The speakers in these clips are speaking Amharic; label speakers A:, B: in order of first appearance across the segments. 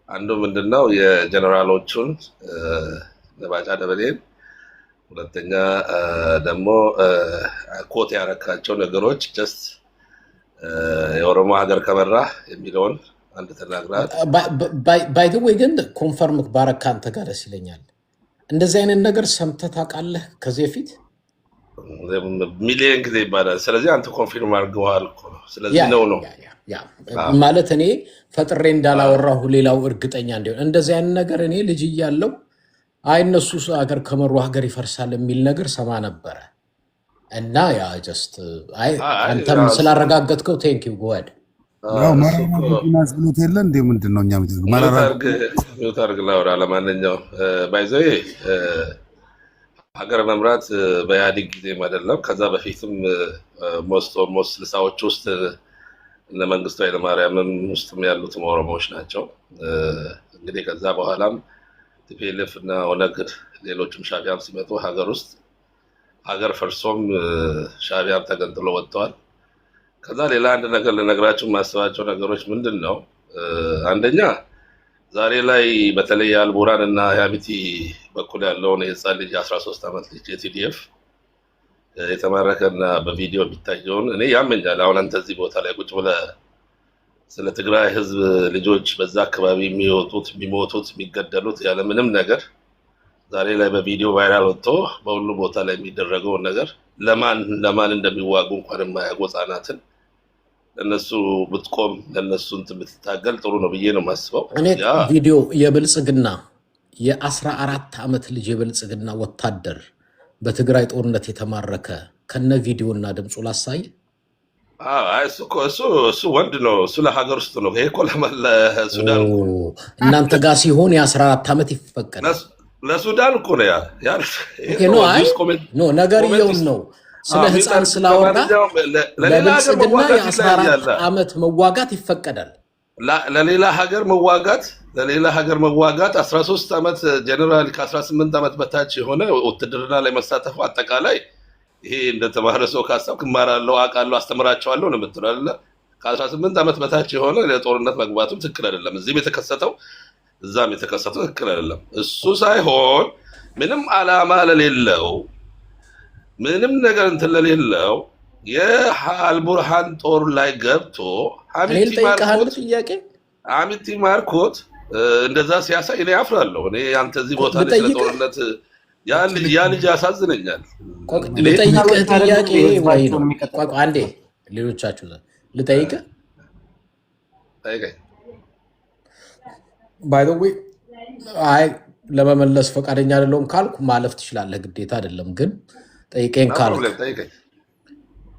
A: አንዱ ምንድነው የጀነራሎቹን ነባጫ ደበሌን፣ ሁለተኛ ደግሞ ኮት ያረካቸው ነገሮች ጀስት የኦሮሞ ሀገር ከመራ የሚለውን አንድ ተናግራል።
B: ባይ ዘ ወይ ግን ኮንፈርም ባረካ አንተ ጋር ደስ ይለኛል። እንደዚህ አይነት ነገር ሰምተህ ታውቃለህ ከዚህ በፊት?
A: ሚሊየን ጊዜ ይባላል። ስለዚህ አንተ ኮንፊርም አድርገዋል እኮ ነው። ስለዚህ ነው
B: ማለት እኔ ፈጥሬ እንዳላወራሁ ሌላው እርግጠኛ እንዲሆን እንደዚህ አይነት ነገር እኔ ልጅ እያለሁ አይ እነሱ ሀገር ከመሩ ሀገር ይፈርሳል የሚል ነገር ሰማ ነበረ እና ያ ጀስት አይ አንተም ስላረጋገጥከው ቴንክ ዩ ጎድ
C: ማራናስ ብሎት የለ እንዴ ምንድነው? እኛ
A: ሚውታርግ ላውራ ለማንኛውም ባይዘይ ሀገር መምራት በኢህአዴግ ጊዜም አይደለም ከዛ በፊትም ሞስት ልሳዎች ውስጥ እነ መንግስቱ ኃይለማርያምም ውስጥም ያሉት ኦሮሞዎች ናቸው። እንግዲህ ከዛ በኋላም ቲፒኤልኤፍ እና ኦነግ ሌሎችም ሻቢያም ሲመጡ ሀገር ውስጥ ሀገር ፈርሶም ሻቢያም ተገንጥሎ ወጥተዋል። ከዛ ሌላ አንድ ነገር ልነግራችሁ ማስባቸው ነገሮች ምንድን ነው? አንደኛ ዛሬ ላይ በተለይ አልቡራን እና ያሚቲ በኩል ያለውን የህፃን ልጅ 13 ዓመት ልጅ የቲዲኤፍ የተማረከና በቪዲዮ ቢታየውን እኔ ያመኛል። አሁን አንተ እዚህ ቦታ ላይ ቁጭ ብለህ ስለ ትግራይ ህዝብ ልጆች በዛ አካባቢ የሚወጡት የሚሞቱት የሚገደሉት ያለ ምንም ነገር ዛሬ ላይ በቪዲዮ ቫይራል ወጥቶ በሁሉ ቦታ ላይ የሚደረገውን ነገር ለማን እንደሚዋጉ እንኳን የማያውቁ ህጻናትን ለነሱ ብትቆም ለነሱ እንትን ብትታገል ጥሩ ነው ብዬ ነው የማስበው።
B: እኔ ቪዲዮ የብልጽግና የ14 ዓመት ልጅ የብልጽግና ወታደር በትግራይ ጦርነት የተማረከ ከነ ቪዲዮና ድምፁ ላሳይ።
A: እሱ ወንድ ነው። እሱ ለሀገር ውስጥ ነው። ይሄ እኮ ለሱዳን
B: እናንተ ጋር ሲሆን የ14 ዓመት ይፈቀዳል።
A: ለሱዳን እኮ ነው
B: ኖ ነገርየውን ነው ስለ ህፃን ስላወራ ለብልጽግና የ14 ዓመት መዋጋት ይፈቀዳል።
A: ለሌላ ሀገር መዋጋት 13 ዓመት ጀነራል ከ18 ዓመት በታች የሆነ ውትድርና ላይ መሳተፉ አጠቃላይ ይሄ እንደተማረ ሰው ካሰብክ እማራለሁ፣ አውቃለሁ፣ አስተምራቸዋለሁ ነው የምትለው አይደለ? ከ18 ዓመት በታች የሆነ ለጦርነት መግባቱም ትክክል አይደለም። እዚህም የተከሰተው እዛም የተከሰተው ትክክል አይደለም። እሱ ሳይሆን ምንም ዓላማ ለሌለው ምንም ነገር እንትን ለሌለው የአልቡርሃን ጦር ላይ ገብቶ አሚቲ ማርኮት እንደዛ ሲያሳይ እኔ አፍራለሁ። እኔ አንተ እዚህ ቦታ ላይ ስለጦርነት ያ ልጅ ያሳዝነኛል።
B: ልጠይቅህ ጥያቄ ወይ ነው አንዴ ሌሎቻችሁ ልጠይቅህ ባይ ዘ ዌይ አይ ለመመለስ ፈቃደኛ አይደለሁም ካልኩ ማለፍ ትችላለህ፣ ግዴታ አይደለም። ግን ጠይቀኝ ካልኩ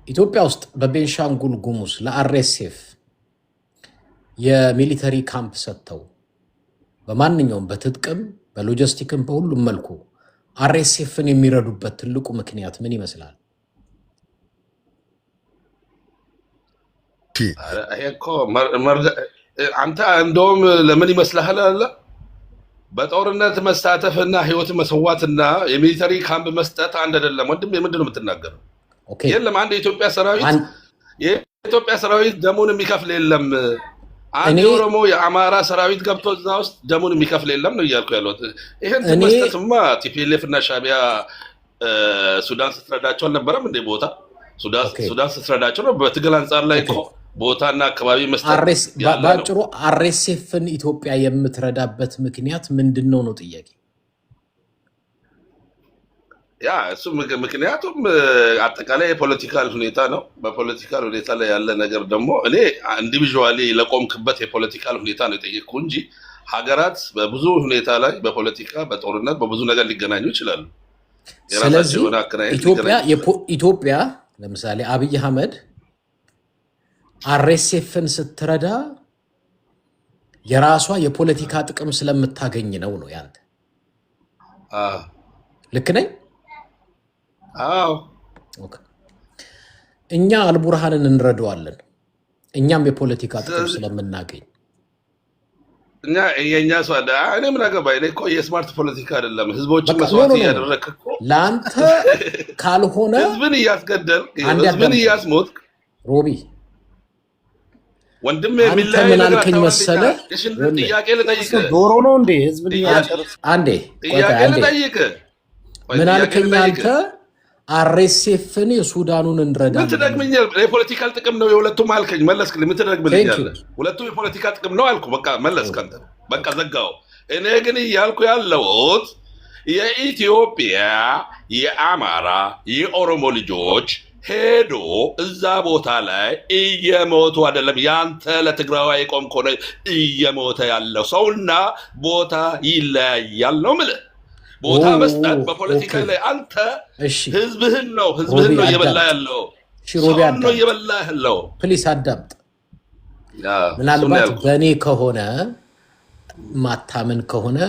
B: ኢትዮጵያ ውስጥ በቤንሻንጉል ጉሙዝ ለአርኤስኤፍ የሚሊተሪ ካምፕ ሰጥተው በማንኛውም በትጥቅም በሎጂስቲክም በሁሉም መልኩ አርኤስኤፍን የሚረዱበት ትልቁ ምክንያት ምን ይመስላል?
A: አንተ እንደውም ለምን ይመስልሃል አለ በጦርነት መሳተፍና ህይወት መስዋዕትና የሚሊተሪ ካምፕ መስጠት አንድ አይደለም። ወንድም ምንድን ነው የምትናገረው? የለም አንድ የኢትዮጵያ ሰራዊት ደሙን የሚከፍል የለም። አንድ ኦሮሞ የአማራ ሰራዊት ገብቶ እዛ ውስጥ ደሙን የሚከፍል የለም ነው እያልኩ ያለሁት። ይሄን መስጠትማ ቲፒኤልኤፍ እና ሻቢያ ሱዳን ስትረዳቸው አልነበረም እንዴ? ቦታ ሱዳን ስትረዳቸው ነው። በትግል አንጻር ላይ ቦታና አካባቢ መስጠት
B: ባጭሩ አርኤስኤፍን ኢትዮጵያ የምትረዳበት ምክንያት ምንድነው ነው ጥያቄ።
A: ያ እሱ ምክንያቱም አጠቃላይ የፖለቲካል ሁኔታ ነው። በፖለቲካል ሁኔታ ላይ ያለ ነገር ደግሞ እኔ ኢንዲቪዥዋሊ ለቆምክበት የፖለቲካል ሁኔታ ነው የጠየቅኩ እንጂ ሀገራት በብዙ ሁኔታ ላይ በፖለቲካ በጦርነት በብዙ ነገር ሊገናኙ ይችላሉ።
B: ስለዚህ ኢትዮጵያ ለምሳሌ አብይ አህመድ አርኤስኤፍን ስትረዳ የራሷ የፖለቲካ ጥቅም ስለምታገኝ ነው ያንተ። ልክ ነኝ?
A: አዎ።
B: እኛ አልቡርሃንን እንረዳዋለን፣ እኛም የፖለቲካ ጥቅም ስለምናገኝ።
A: የእኛ ሰው እኔ ምን አገባኝ? እኮ የስማርት ፖለቲካ አይደለም። ህዝቦችን መስዋዕት እያደረግክ እኮ
B: ለአንተ ካልሆነ
A: ህዝብን እያስገደልክ ህዝብን እያስሞትክ
B: ሮቢ
A: ወንድም
B: አንተ
A: የሚለያይ
B: ምን
A: ነገር
B: አልከኝ
A: አታወራልኝ።
B: መሰለህ?
A: ጥያቄ ልጠይቅ
D: ዶሮ ነው እንዴ ህዝብ ሊያጨርስ?
B: አንዴ
A: ጥያቄ ልጠይቅ
B: ምን አልከኝ አንተ? አርኤስኤፍን የሱዳኑን
A: ምን
B: እንረዳለን።
A: ትደግምኛል? የፖለቲካል ጥቅም ነው የሁለቱም አልከኝ፣ መለስክልኝ። ምን ትደግምልኛለህ? ሁለቱም የፖለቲካ ጥቅም ነው አልኩ። በቃ መለስክ አንተ። በቃ ዘጋው። እኔ ግን እያልኩ ያለሁት የኢትዮጵያ የአማራ የኦሮሞ ልጆች ሄዶ እዛ ቦታ ላይ እየሞቱ አይደለም። ያንተ ለትግራዋይ የቆም ከሆነ እየሞተ ያለው ሰውና ቦታ ይለያያል ነው የምልህ። ቦታ መስጠት በፖለቲካ ላይ አንተ ህዝብህን ነው እየበላ ያለው፣ ሰውን ነው እየበላ ያለው።
B: ፕሊስ አዳምጥ። ምናልባት በእኔ ከሆነ ማታምን ከሆነ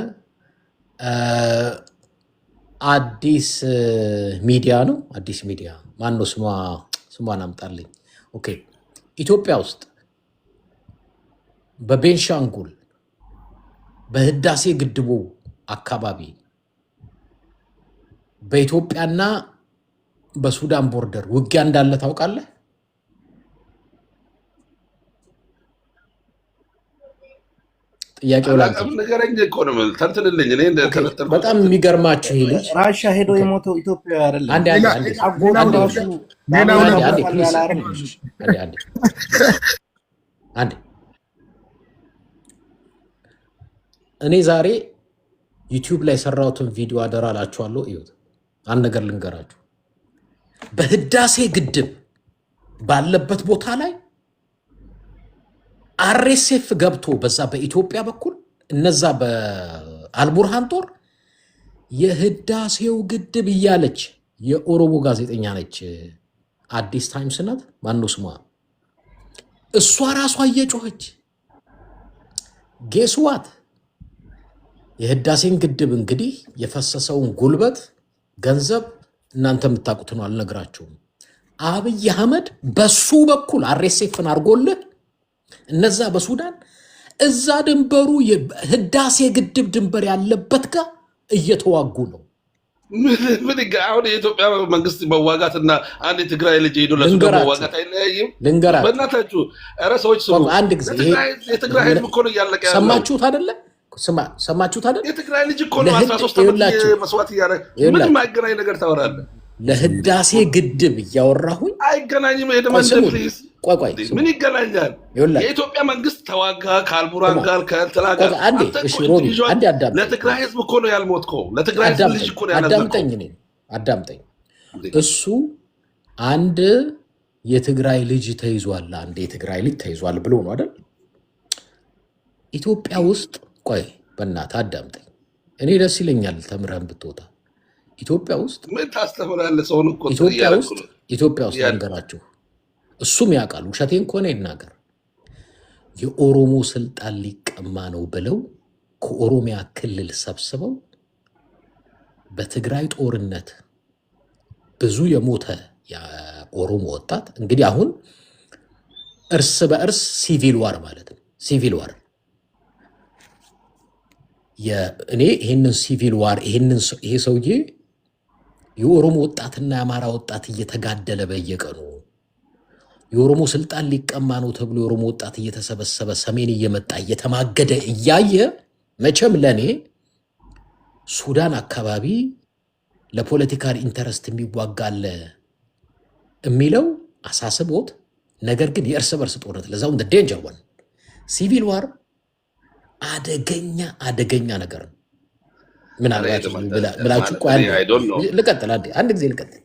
B: አዲስ ሚዲያ ነው። አዲስ ሚዲያ ማነው ስሟን አምጣልኝ። ኦኬ ኢትዮጵያ ውስጥ በቤንሻንጉል በህዳሴ ግድቡ አካባቢ በኢትዮጵያና በሱዳን ቦርደር ውጊያ እንዳለ ታውቃለህ? ጥያቄው ላንተ
A: ነገረኝ እኮ ነው። ተንትንልኝ። እኔ
B: በጣም የሚገርማችሁ ይሄ ልጅ
D: ራሻ ሄዶ የሞተው ኢትዮጵያ አይደለም።
B: አንዴ እኔ ዛሬ ዩቲዩብ ላይ የሰራሁትን ቪዲዮ አደራ እላችኋለሁ። እዩት። አንድ ነገር ልንገራችሁ። በህዳሴ ግድብ ባለበት ቦታ ላይ አርኤስኤፍ ገብቶ በዛ በኢትዮጵያ በኩል እነዛ በአልቡርሃን ጦር የህዳሴው ግድብ እያለች የኦሮሞ ጋዜጠኛ ነች፣ አዲስ ታይምስ ናት፣ ማነው ስሟ? እሷ ራሷ እየጮኸች ጌስዋት የህዳሴን ግድብ እንግዲህ የፈሰሰውን ጉልበት ገንዘብ እናንተ የምታውቁት ነው፣ አልነግራችሁም። አብይ አህመድ በሱ በኩል አርኤስኤፍን አድርጎልህ እነዛ በሱዳን እዛ ድንበሩ ህዳሴ ግድብ ድንበር ያለበት ጋር እየተዋጉ ነው።
A: ምን አሁን የኢትዮጵያ መንግስት መዋጋትና አንድ የትግራይ ልጅ ሄዶ ለሱዳን መዋጋት አይለያይም? በእናታችሁ ኧረ ሰዎች ስሙ።
B: አንድ ጊዜ
A: የትግራይ ህዝብ እኮ ነው እያለቀ ያለው።
B: ሰማችሁት አይደለ? ሰማችሁት አይደለ?
A: የትግራይ ልጅ እኮ ነው 13 ዓመት መስዋዕት እያደረገ። ምን የማይገናኝ ነገር ታወራለህ?
B: ለህዳሴ ግድብ እያወራሁኝ
A: አይገናኝም። ቆይ ምን ይገናኛል? የኢትዮጵያ መንግስት ተዋጋ ከአልቡራን ጋር ከእንትና ጋር። ለትግራይ ህዝብ እኮ ነው ያልሞትከው። ለትግራይ ህዝብ ልጅ እኮ ነው ያልሞትከው። አዳምጠኝ። እሱ አንድ የትግራይ ልጅ ተይዟል፣ አንድ የትግራይ ልጅ ተይዟል ብሎ ነው አይደል? ኢትዮጵያ ውስጥ ቆይ በእናትህ አዳምጠኝ። እኔ ደስ ይለኛል ተምረህን ብትወጣ። ኢትዮጵያ ውስጥ ምን ታስተምራለህ? ሰውን እኮ
B: ኢትዮጵያ ውስጥ ነገራችሁ፣ እሱም ያውቃል። ውሸቴን ከሆነ ይናገር። የኦሮሞ ስልጣን ሊቀማ ነው ብለው ከኦሮሚያ ክልል ሰብስበው በትግራይ ጦርነት ብዙ የሞተ የኦሮሞ ወጣት እንግዲህ አሁን እርስ በእርስ ሲቪል ዋር ማለት ነው። ሲቪል ዋር እኔ ይህንን ሲቪል ዋር ይሄ ሰውዬ የኦሮሞ ወጣትና የአማራ ወጣት እየተጋደለ በየቀኑ የኦሮሞ ስልጣን ሊቀማ ነው ተብሎ የኦሮሞ ወጣት እየተሰበሰበ ሰሜን እየመጣ እየተማገደ እያየ መቼም ለእኔ ሱዳን አካባቢ ለፖለቲካል ኢንተረስት የሚዋጋለ የሚለው አሳስቦት፣ ነገር ግን የእርስ በርስ ጦርነት ለዛውም ዴንጀር ዋን ሲቪል ዋር አደገኛ ነገር ነው። ምናልባት ብላችሁ ልቀጥል፣ አንድ ጊዜ ልቀጥል።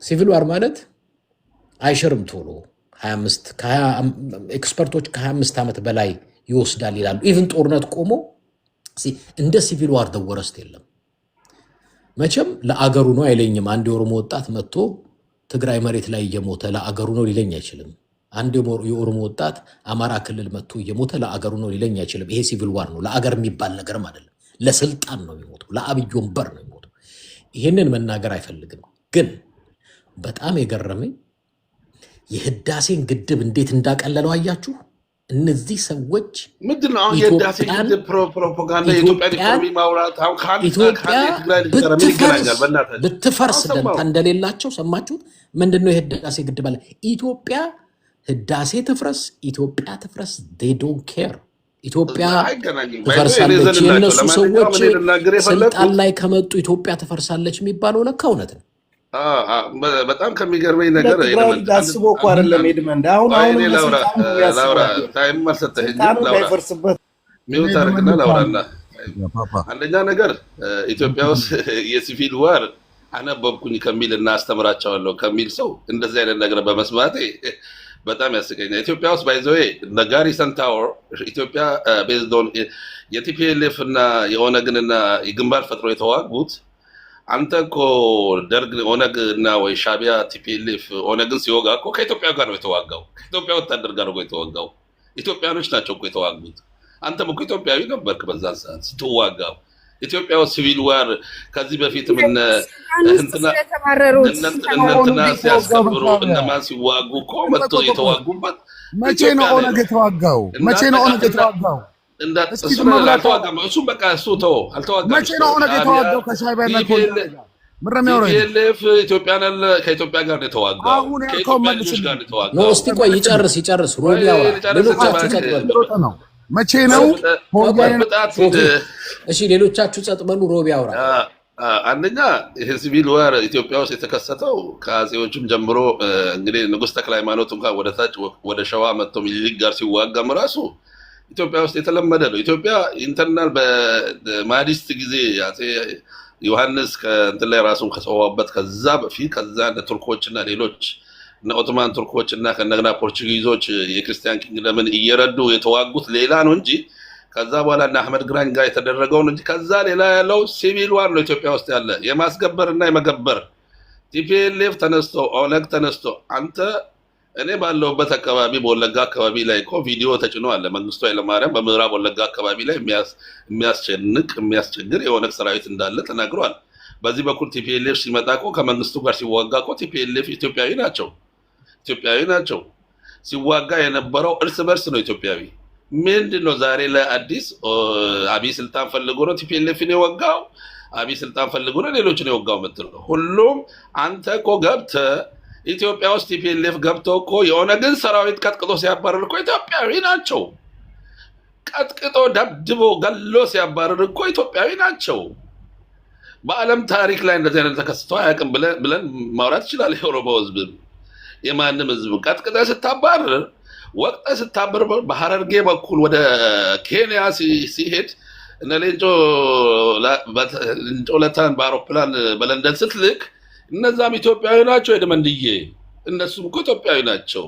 B: ሲቪል ዋር ማለት አይሽርም ቶሎ 25 ኤክስፐርቶች ከ25 ዓመት በላይ ይወስዳል ይላሉ። ኢቭን ጦርነት ቆሞ እንደ ሲቪል ዋር ደወረስት የለም። መቼም ለአገሩ ነው አይለኝም። አንድ የኦሮሞ ወጣት መጥቶ ትግራይ መሬት ላይ እየሞተ ለአገሩ ነው ሊለኝ አይችልም። አንድ የኦሮሞ ወጣት አማራ ክልል መጥቶ እየሞተ ለአገሩ ነው ሊለኝ አይችልም። ይሄ ሲቪል ዋር ነው። ለአገር የሚባል ነገርም አይደለም። ለስልጣን ነው የሚሞተው፣ ለአብይ ወንበር ነው የሚሞተው። ይሄንን መናገር አይፈልግም። ግን በጣም የገረመኝ የህዳሴን ግድብ እንዴት እንዳቀለለው አያችሁ? እነዚህ ሰዎች
A: ምንድነው አሁን የህዳሴ ግድብ ፕሮፓጋንዳ የኢትዮጵያ ኢኮኖሚ ማውራት አሁን
B: ብትፈርስ ደንታ እንደሌላቸው ሰማችሁት? ምንድነው የህዳሴ ግድብ አለ ኢትዮጵያ ህዳሴ ትፍረስ ኢትዮጵያ ትፍረስ they don't care ኢትዮጵያ
A: አይገናኝም
B: ትፈርሳለች የነሱ ሰዎች
A: ልናገር
B: ስልጣን
A: የፈለኩት
B: ላይ ከመጡ ኢትዮጵያ ትፈርሳለች የሚባለው ለካ እውነት ነው
A: በጣም ከሚገርመኝ ነገር
D: አስቦ እኮ አይደለም ኤድመንድ አሁን
A: ላውራ ታይም አልሰጠኸኝም ላውራ
D: እንዳይፈርስበት
A: ሚውት አድርግና ላውራና አንደኛ ነገር ኢትዮጵያ ውስጥ የሲቪል ዋር አነበብኩኝ ከሚል እና አስተምራቸዋለሁ ከሚል ሰው እንደዚህ አይነት ነገር በመስማቴ በጣም ያስቀኛል። ኢትዮጵያ ውስጥ ባይዘዌ ነጋሪ ሰንታወር ኢትዮጵያ ቤዝዶን የቲፒኤልኤፍ እና የኦነግንና የግንባር ፈጥሮ የተዋጉት አንተ እኮ ደርግ ኦነግ እና ወይ ሻቢያ ቲፒኤልኤፍ ኦነግን ሲወጋ እኮ ከኢትዮጵያ ጋር ነው የተዋጋው። ከኢትዮጵያ ወታደር ጋር ነው የተዋጋው። ኢትዮጵያኖች ናቸው እኮ የተዋጉት። አንተም እኮ ኢትዮጵያዊ ነበርክ በዛን ሰዓት ስትዋጋው። ኢትዮጵያ ውስጥ ሲቪል ዋር ከዚህ በፊትም እንትና ሲያስከብሩ እነማን ሲዋጉ እኮ መጥቶ የተዋጉበት
C: መቼ ነው ኦነግ የተዋጋው? መቼ ነው ኦነግ የተዋጋው?
A: እሱ በቃ እሱ ተው አልተዋጋም።
C: መቼ ነው ኦነግ የተዋጋው? ከሻዕቢያና
B: ቲፒኤልኤፍ
A: ከኢትዮጵያ ጋር ነው የተዋጋው። ከኢትዮጵያ ልጆች ጋር ነው የተዋጋው።
B: ነው እስቲ ቆይ ይጨርስ ሮቢ ያወራ ሌሎቻችሁ ጸጥ
C: ነው መቼ ነው
B: እሺ ሌሎቻችሁ ጸጥ በሉ ሮቢ ያወራ
A: አንደኛ ይሄ ሲቪል ዋር ኢትዮጵያ ውስጥ የተከሰተው ከአጼዎችም ጀምሮ እንግዲህ ንጉሥ ተክለ ሃይማኖት እንኳን ወደ ታች ወደ ሸዋ መጥቶ ሚኒሊክ ጋር ሲዋጋም ራሱ ኢትዮጵያ ውስጥ የተለመደ ነው። ኢትዮጵያ ኢንተርናል በማዲስት ጊዜ አጼ ዮሐንስ ከእንትን ላይ ራሱን ከሰዋበት ከዛ በፊት ከዛ ቱርኮችና ሌሎች ኦቶማን ቱርኮች እና ከነገና ፖርቹጊዞች የክርስቲያን ኪንግደምን እየረዱ የተዋጉት ሌላ ነው እንጂ ከዛ በኋላ እና አህመድ ግራኝ ጋር የተደረገው እንጂ ከዛ ሌላ ያለው ሲቪል ዋር ነው ኢትዮጵያ ውስጥ ያለ የማስገበርና የመገበር ቲፒኤልኤፍ ተነስቶ ኦነግ ተነስቶ አንተ እኔ ባለውበት አካባቢ በወለጋ አካባቢ ላይ እኮ ቪዲዮ ተጭኖ አለ መንግስቱ ኃይለማርያም በምዕራብ ወለጋ አካባቢ ላይ የሚያስቸግር የኦነግ ሰራዊት እንዳለ ተናግሯል። በዚህ በኩል ቲፒኤልኤፍ ሲመጣ እኮ ከመንግስቱ ጋር ሲዋጋ እኮ ቲፒኤልኤፍ ኢትዮጵያዊ ናቸው ሲዋጋ የነበረው እርስ በርስ ነው ኢትዮጵያዊ ምንድነው ዛሬ ላይ አዲስ አብይ ስልጣን ፈልጎ ነው ቲፒኤልኤፍን የወጋው አብይ ስልጣን ፈልጎ ነው ሌሎችን የወጋው ምትለው ሁሉም አንተ እኮ ገብተህ ኢትዮጵያ ውስጥ ቲፒኤልኤፍ ገብቶ እኮ የኦነግን ሰራዊት ቀጥቅጦ ሲያባረር እኮ ኢትዮጵያዊ ናቸው ቀጥቅጦ ደብድቦ ገሎ ሲያባረር እኮ ኢትዮጵያዊ ናቸው በአለም ታሪክ ላይ እንደዚህ አይነት ተከስቶ አያውቅም ብለን ማውራት ይችላል የኦሮሞ ህዝብ የማንም ህዝብ ቀጥቅጠ ስታባረር ወቅተ ስታባረር በሐረርጌ በኩል ወደ ኬንያ ሲሄድ እነ ሌንጮ ለታን በአውሮፕላን በለንደን ስትልክ እነዛም ኢትዮጵያዊ ናቸው የደመንድዬ እነሱም እኮ ኢትዮጵያዊ ናቸው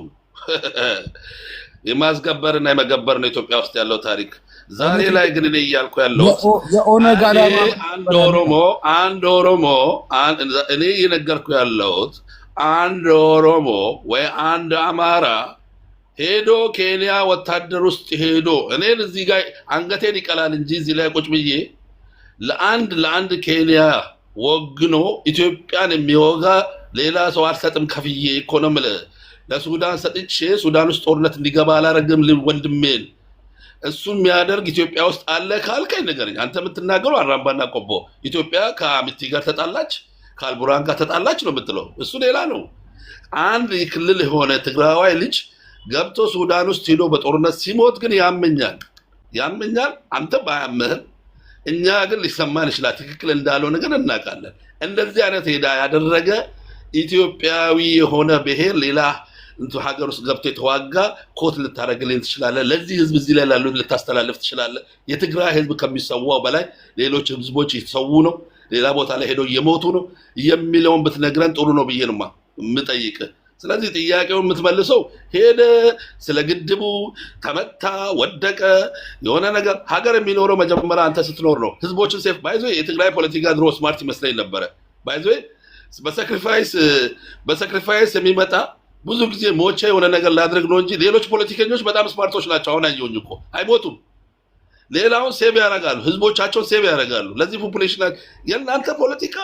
A: የማስገበርና የመገበር ነው ኢትዮጵያ ውስጥ ያለው ታሪክ ዛሬ ላይ ግን እኔ እያልኩ ያለው
C: የኦነግ ዓላማ
A: አንድ ኦሮሞ እኔ እየነገርኩ ያለሁት አንድ ኦሮሞ ወይ አንድ አማራ ሄዶ ኬንያ ወታደር ውስጥ ሄዶ እኔን እዚህ ጋር አንገቴን ይቀላል እንጂ እዚህ ላይ ቁጭ ብዬ ለአንድ ኬንያ ወግኖ ኢትዮጵያን የሚወጋ ሌላ ሰው አልሰጥም ከፍዬ ኢኮኖሚ ለሱዳን ሰጥቼ ሱዳን ውስጥ ጦርነት እንዲገባ አላረግም ወንድሜን እሱ የሚያደርግ ኢትዮጵያ ውስጥ አለ ካልከኝ ንገረኝ አንተ የምትናገረው አራምባና ቆቦ ኢትዮጵያ ከአሚቲ ጋር ተጣላች ከአልቡራን ጋር ተጣላች ነው የምትለው እሱ ሌላ ነው አንድ ክልል የሆነ ትግራዋይ ልጅ ገብቶ ሱዳን ውስጥ ሄዶ በጦርነት ሲሞት ግን ያመኛል አንተ ባያመህ እኛ ግን ሊሰማን ይችላል ትክክል እንዳለው ነገር እናውቃለን እንደዚህ አይነት ሄዳ ያደረገ ኢትዮጵያዊ የሆነ ብሔር ሌላ እንቱ ሀገር ውስጥ ገብቶ የተዋጋ ኮት ልታረግልኝ ትችላለህ ለዚህ ህዝብ እዚህ ላይ ላሉ ልታስተላልፍ ትችላለህ የትግራይ ህዝብ ከሚሰዋው በላይ ሌሎች ህዝቦች ይሰው ነው ሌላ ቦታ ላይ ሄዶ እየሞቱ ነው የሚለውን ብትነግረን ጥሩ ነው ብዬ ነው የምጠይቅ ስለዚህ ጥያቄውን የምትመልሰው ሄደ ስለ ግድቡ ተመታ ወደቀ የሆነ ነገር ሀገር የሚኖረው መጀመሪያ አንተ ስትኖር ነው ህዝቦችን ሴፍ ባይዞ የትግራይ ፖለቲካ ድሮ ስማርት ይመስለኝ ነበረ ባይዞ በሳክሪፋይስ የሚመጣ ብዙ ጊዜ ሞቼ የሆነ ነገር ላድርግ ነው እንጂ ሌሎች ፖለቲከኞች በጣም ስማርቶች ናቸው አሁን አየሁኝ እኮ አይሞቱም ሌላውን ሴቭ ያደርጋሉ ህዝቦቻቸውን ሴቭ ያደርጋሉ ለዚህ ፖፑሌሽን የእናንተ ፖለቲካ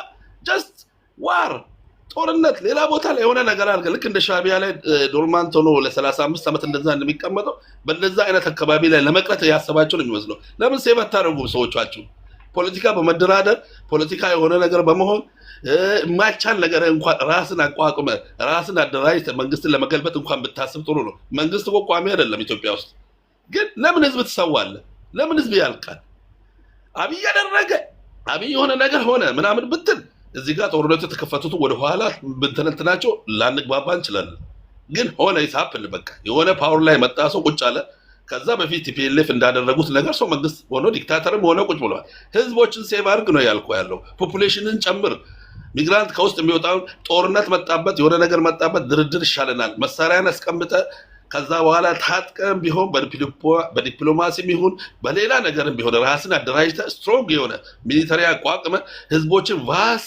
A: ጀስት ዋር ጦርነት ሌላ ቦታ ላይ የሆነ ነገር አድርገ ልክ እንደ ሻቢያ ላይ ዶርማንት ሆኖ ለ35 ዓመት እንደዛ እንደሚቀመጠው በእንደዛ አይነት አካባቢ ላይ ለመቅረት ያሰባቸው ነው የሚመስለው ለምን ሴቭ አታደርጉም ሰዎቻችሁ ፖለቲካ በመደራደር ፖለቲካ የሆነ ነገር በመሆን የማይቻል ነገር እንኳን ራስን አቋቁመ ራስን አደራጅተ መንግስትን ለመገልበጥ እንኳን ብታስብ ጥሩ ነው። መንግስት እኮ ቋሚ አይደለም ኢትዮጵያ ውስጥ። ግን ለምን ህዝብ ትሰዋለህ? ለምን ህዝብ ያልቃል? አብይ ያደረገ አብይ የሆነ ነገር ሆነ ምናምን ብትል እዚህ ጋር ጦርነቱ የተከፈቱት ወደ ኋላ ብንተነትናቸው ላንግባባ እንችላለን። ግን ሆነ ይሳፕል በቃ የሆነ ፓወር ላይ መጣ ሰው ቁጭ አለ። ከዛ በፊት ቲፒኤልኤፍ እንዳደረጉት ነገር ሰው መንግስት ሆኖ ዲክታተርም ሆነ ቁጭ ብለዋል። ህዝቦችን ሴቭ አድርግ ነው ያልኩ ያለው። ፖፑሌሽንን ጨምር። ሚግራንት ከውስጥ የሚወጣው ጦርነት መጣበት የሆነ ነገር መጣበት ድርድር ይሻለናል። መሳሪያን አስቀምጠ ከዛ በኋላ ታጥቀም ቢሆን በዲፕሎማሲም ይሁን በሌላ ነገርም ቢሆን ራስን አደራጅተ ስትሮንግ የሆነ ሚሊተሪ አቋቁመ ህዝቦችን ቫስ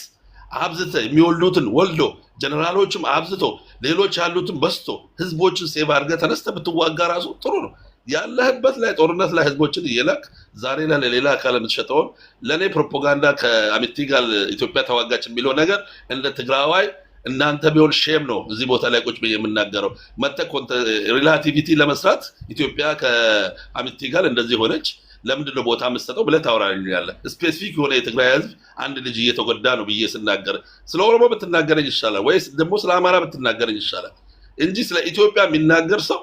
A: አብዝተ የሚወልዱትን ወልዶ ጀነራሎችም አብዝቶ ሌሎች ያሉትን በስቶ ህዝቦችን ሴቭ አድርገህ ተነስተ ብትዋጋ ራሱ ጥሩ ነው። ያለህበት ላይ ጦርነት ላይ ህዝቦችን እየላክ ዛሬ ላይ ለሌላ አካል የምትሸጠውን ለእኔ ፕሮፓጋንዳ ከአሚቲ ጋር ኢትዮጵያ ተዋጋች የሚለው ነገር እንደ ትግራዋይ እናንተ ቢሆን ሼም ነው እዚህ ቦታ ላይ ቁጭ ብዬ የምናገረው። መተህ ሪላቲቪቲ ለመስራት ኢትዮጵያ ከአሚቲ ጋር እንደዚህ ሆነች ለምንድነው ቦታ የምትሰጠው ብለህ ታወራለህ። ስፔሲፊክ የሆነ የትግራይ ህዝብ አንድ ልጅ እየተጎዳ ነው ብዬ ስናገር ስለ ኦሮሞ ብትናገረኝ ይሻላል ወይስ ደግሞ ስለ አማራ ብትናገረኝ ይሻላል እንጂ ስለ ኢትዮጵያ የሚናገር ሰው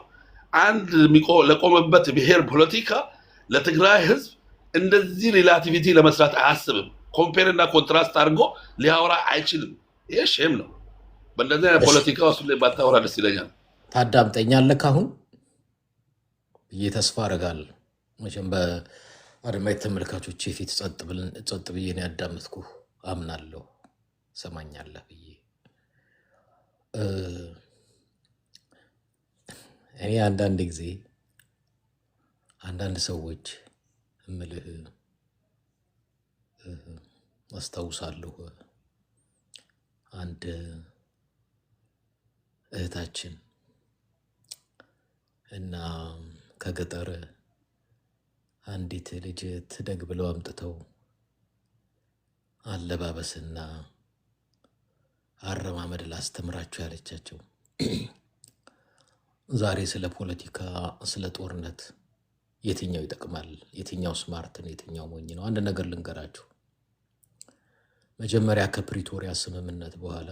A: አንድ ለቆመበት ብሔር ፖለቲካ ለትግራይ ህዝብ እንደዚህ ሪላቲቪቲ ለመስራት አያስብም። ኮምፔር እና ኮንትራስት አድርጎ ሊያወራ አይችልም። ይሄ ሼም ነው። በእንደዚህ አይነት ፖለቲካ ውስጥ ላይ ባታወራ ደስ ይለኛል።
B: ታዳምጠኛለህ ካሁን ብዬ ተስፋ አደርጋለሁ። መቼም በአድማጭ ተመልካቾች ፊት ጸጥ ብዬ ነው ያዳመጥኩህ። አምናለሁ ሰማኛለህ ብዬ እኔ አንዳንድ ጊዜ አንዳንድ ሰዎች እምልህ አስታውሳለሁ። አንድ እህታችን እና ከገጠር አንዲት ልጅ ትደግ ብለው አምጥተው አለባበስና አረማመድ ላስተምራችሁ ያለቻቸው ዛሬ ስለ ፖለቲካ ስለ ጦርነት የትኛው ይጠቅማል? የትኛው ስማርት ነው? የትኛው ሞኝ ነው? አንድ ነገር ልንገራችሁ። መጀመሪያ ከፕሪቶሪያ ስምምነት በኋላ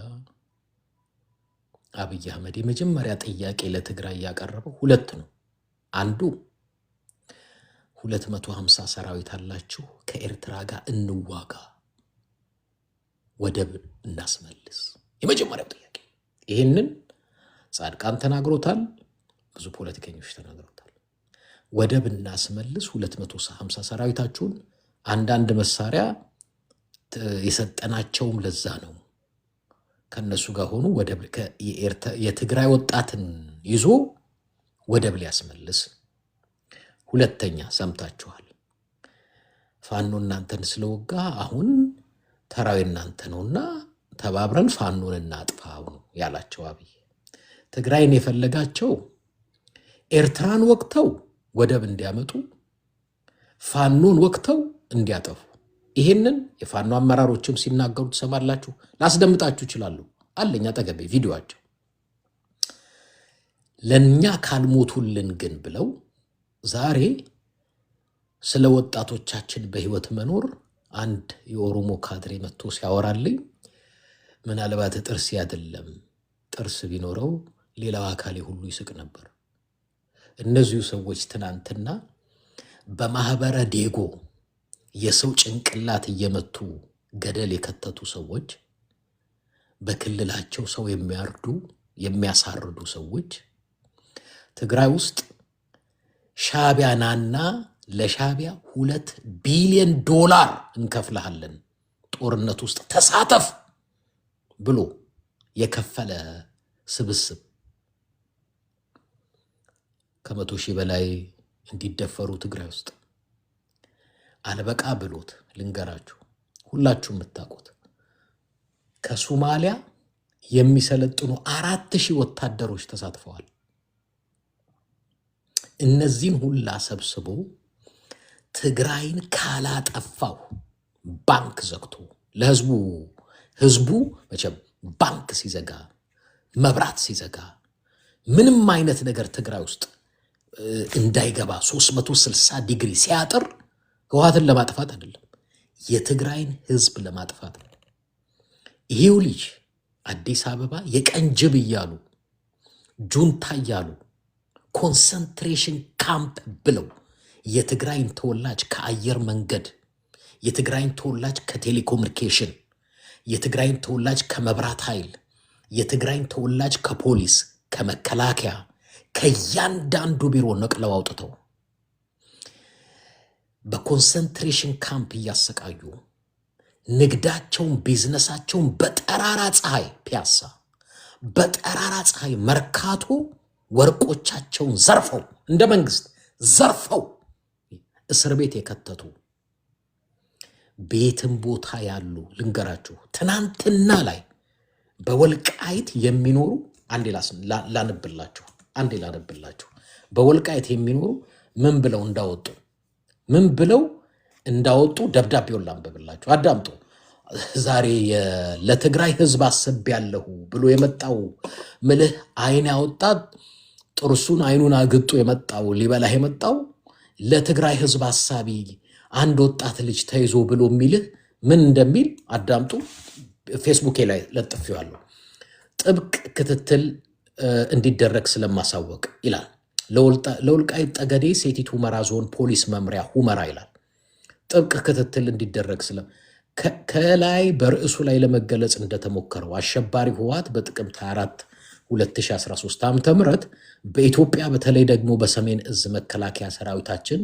B: አብይ አህመድ የመጀመሪያ ጥያቄ ለትግራይ ያቀረበው ሁለት ነው። አንዱ 250 ሰራዊት አላችሁ፣ ከኤርትራ ጋር እንዋጋ፣ ወደብ እናስመልስ። የመጀመሪያው ጥያቄ ይህንን ጻድቃን ተናግሮታል፣ ብዙ ፖለቲከኞች ተናግሮታል። ወደብ እናስመልስ፣ 250 ሰራዊታችሁን አንዳንድ መሳሪያ የሰጠናቸውም ለዛ ነው። ከነሱ ጋር ሆኑ ወደብ የትግራይ ወጣትን ይዞ ወደብ ሊያስመልስ። ሁለተኛ ሰምታችኋል፣ ፋኖ እናንተን ስለወጋ አሁን ተራዊ እናንተ ነውና ተባብረን ፋኖን እናጥፋው ነው ያላቸው አብይ። ትግራይን የፈለጋቸው ኤርትራን ወቅተው ወደብ እንዲያመጡ፣ ፋኖን ወቅተው እንዲያጠፉ። ይሄንን የፋኖ አመራሮችም ሲናገሩ ትሰማላችሁ። ላስደምጣችሁ ይችላሉ፣ አለኝ አጠገቤ ቪዲዮአቸው። ለኛ ካልሞቱልን ግን ብለው ዛሬ ስለ ወጣቶቻችን በህይወት መኖር አንድ የኦሮሞ ካድሬ መጥቶ ሲያወራልኝ ምናልባት ጥርስ አይደለም ጥርስ ቢኖረው ሌላው አካሌ ሁሉ ይስቅ ነበር። እነዚሁ ሰዎች ትናንትና በማህበረ ዴጎ የሰው ጭንቅላት እየመቱ ገደል የከተቱ ሰዎች፣ በክልላቸው ሰው የሚያርዱ የሚያሳርዱ ሰዎች ትግራይ ውስጥ ሻቢያ ናና ለሻቢያ $2 ቢሊዮን እንከፍልሃለን ጦርነት ውስጥ ተሳተፍ ብሎ የከፈለ ስብስብ ከ100,000 በላይ እንዲደፈሩ ትግራይ ውስጥ አልበቃ ብሎት ልንገራችሁ፣ ሁላችሁም የምታውቁት ከሶማሊያ የሚሰለጥኑ 4,000 ወታደሮች ተሳትፈዋል። እነዚህን ሁላ ሰብስቦ ትግራይን ካላጠፋው ባንክ ዘግቶ ለህዝቡ መቼም ባንክ ሲዘጋ መብራት ሲዘጋ ምንም አይነት ነገር ትግራይ ውስጥ እንዳይገባ 360 ዲግሪ ሲያጥር ህወሓትን ለማጥፋት አይደለም፣ የትግራይን ህዝብ ለማጥፋት ነው። ይሄው ልጅ አዲስ አበባ የቀንጅብ እያሉ ጁንታ እያሉ ኮንሰንትሬሽን ካምፕ ብለው የትግራይን ተወላጅ ከአየር መንገድ፣ የትግራይን ተወላጅ ከቴሌኮሙኒኬሽን፣ የትግራይን ተወላጅ ከመብራት ኃይል፣ የትግራይን ተወላጅ ከፖሊስ፣ ከመከላከያ፣ ከያንዳንዱ ቢሮ ነቅለው አውጥተው በኮንሰንትሬሽን ካምፕ እያሰቃዩ ንግዳቸውን ቢዝነሳቸውን በጠራራ ፀሐይ ፒያሳ፣ በጠራራ ፀሐይ መርካቶ ወርቆቻቸውን ዘርፈው እንደ መንግስት ዘርፈው እስር ቤት የከተቱ ቤትም ቦታ ያሉ ልንገራችሁ። ትናንትና ላይ በወልቃይት የሚኖሩ አንዴ ላነብላችሁ በወልቃይት የሚኖሩ ምን ብለው እንዳወጡ ደብዳቤውን ላንብብላችሁ። አዳምጡ። ዛሬ ለትግራይ ህዝብ አስቤያለሁ ብሎ የመጣው ምልህ አይን ያወጣ ጥርሱን አይኑን አግጦ የመጣው ሊበላህ የመጣው ለትግራይ ህዝብ አሳቢ አንድ ወጣት ልጅ ተይዞ ብሎ የሚልህ ምን እንደሚል አዳምጡ። ፌስቡኬ ላይ ለጥፌዋለሁ። ጥብቅ ክትትል እንዲደረግ ስለማሳወቅ ይላል። ለወልቃይት ጠገዴ ሰቲት ሁመራ ዞን ፖሊስ መምሪያ ሁመራ ይላል። ጥብቅ ክትትል እንዲደረግ ከላይ በርዕሱ ላይ ለመገለጽ እንደተሞከረው አሸባሪ ህወሓት በጥቅምት 24 2013 ዓ.ም በኢትዮጵያ በተለይ ደግሞ በሰሜን እዝ መከላከያ ሰራዊታችን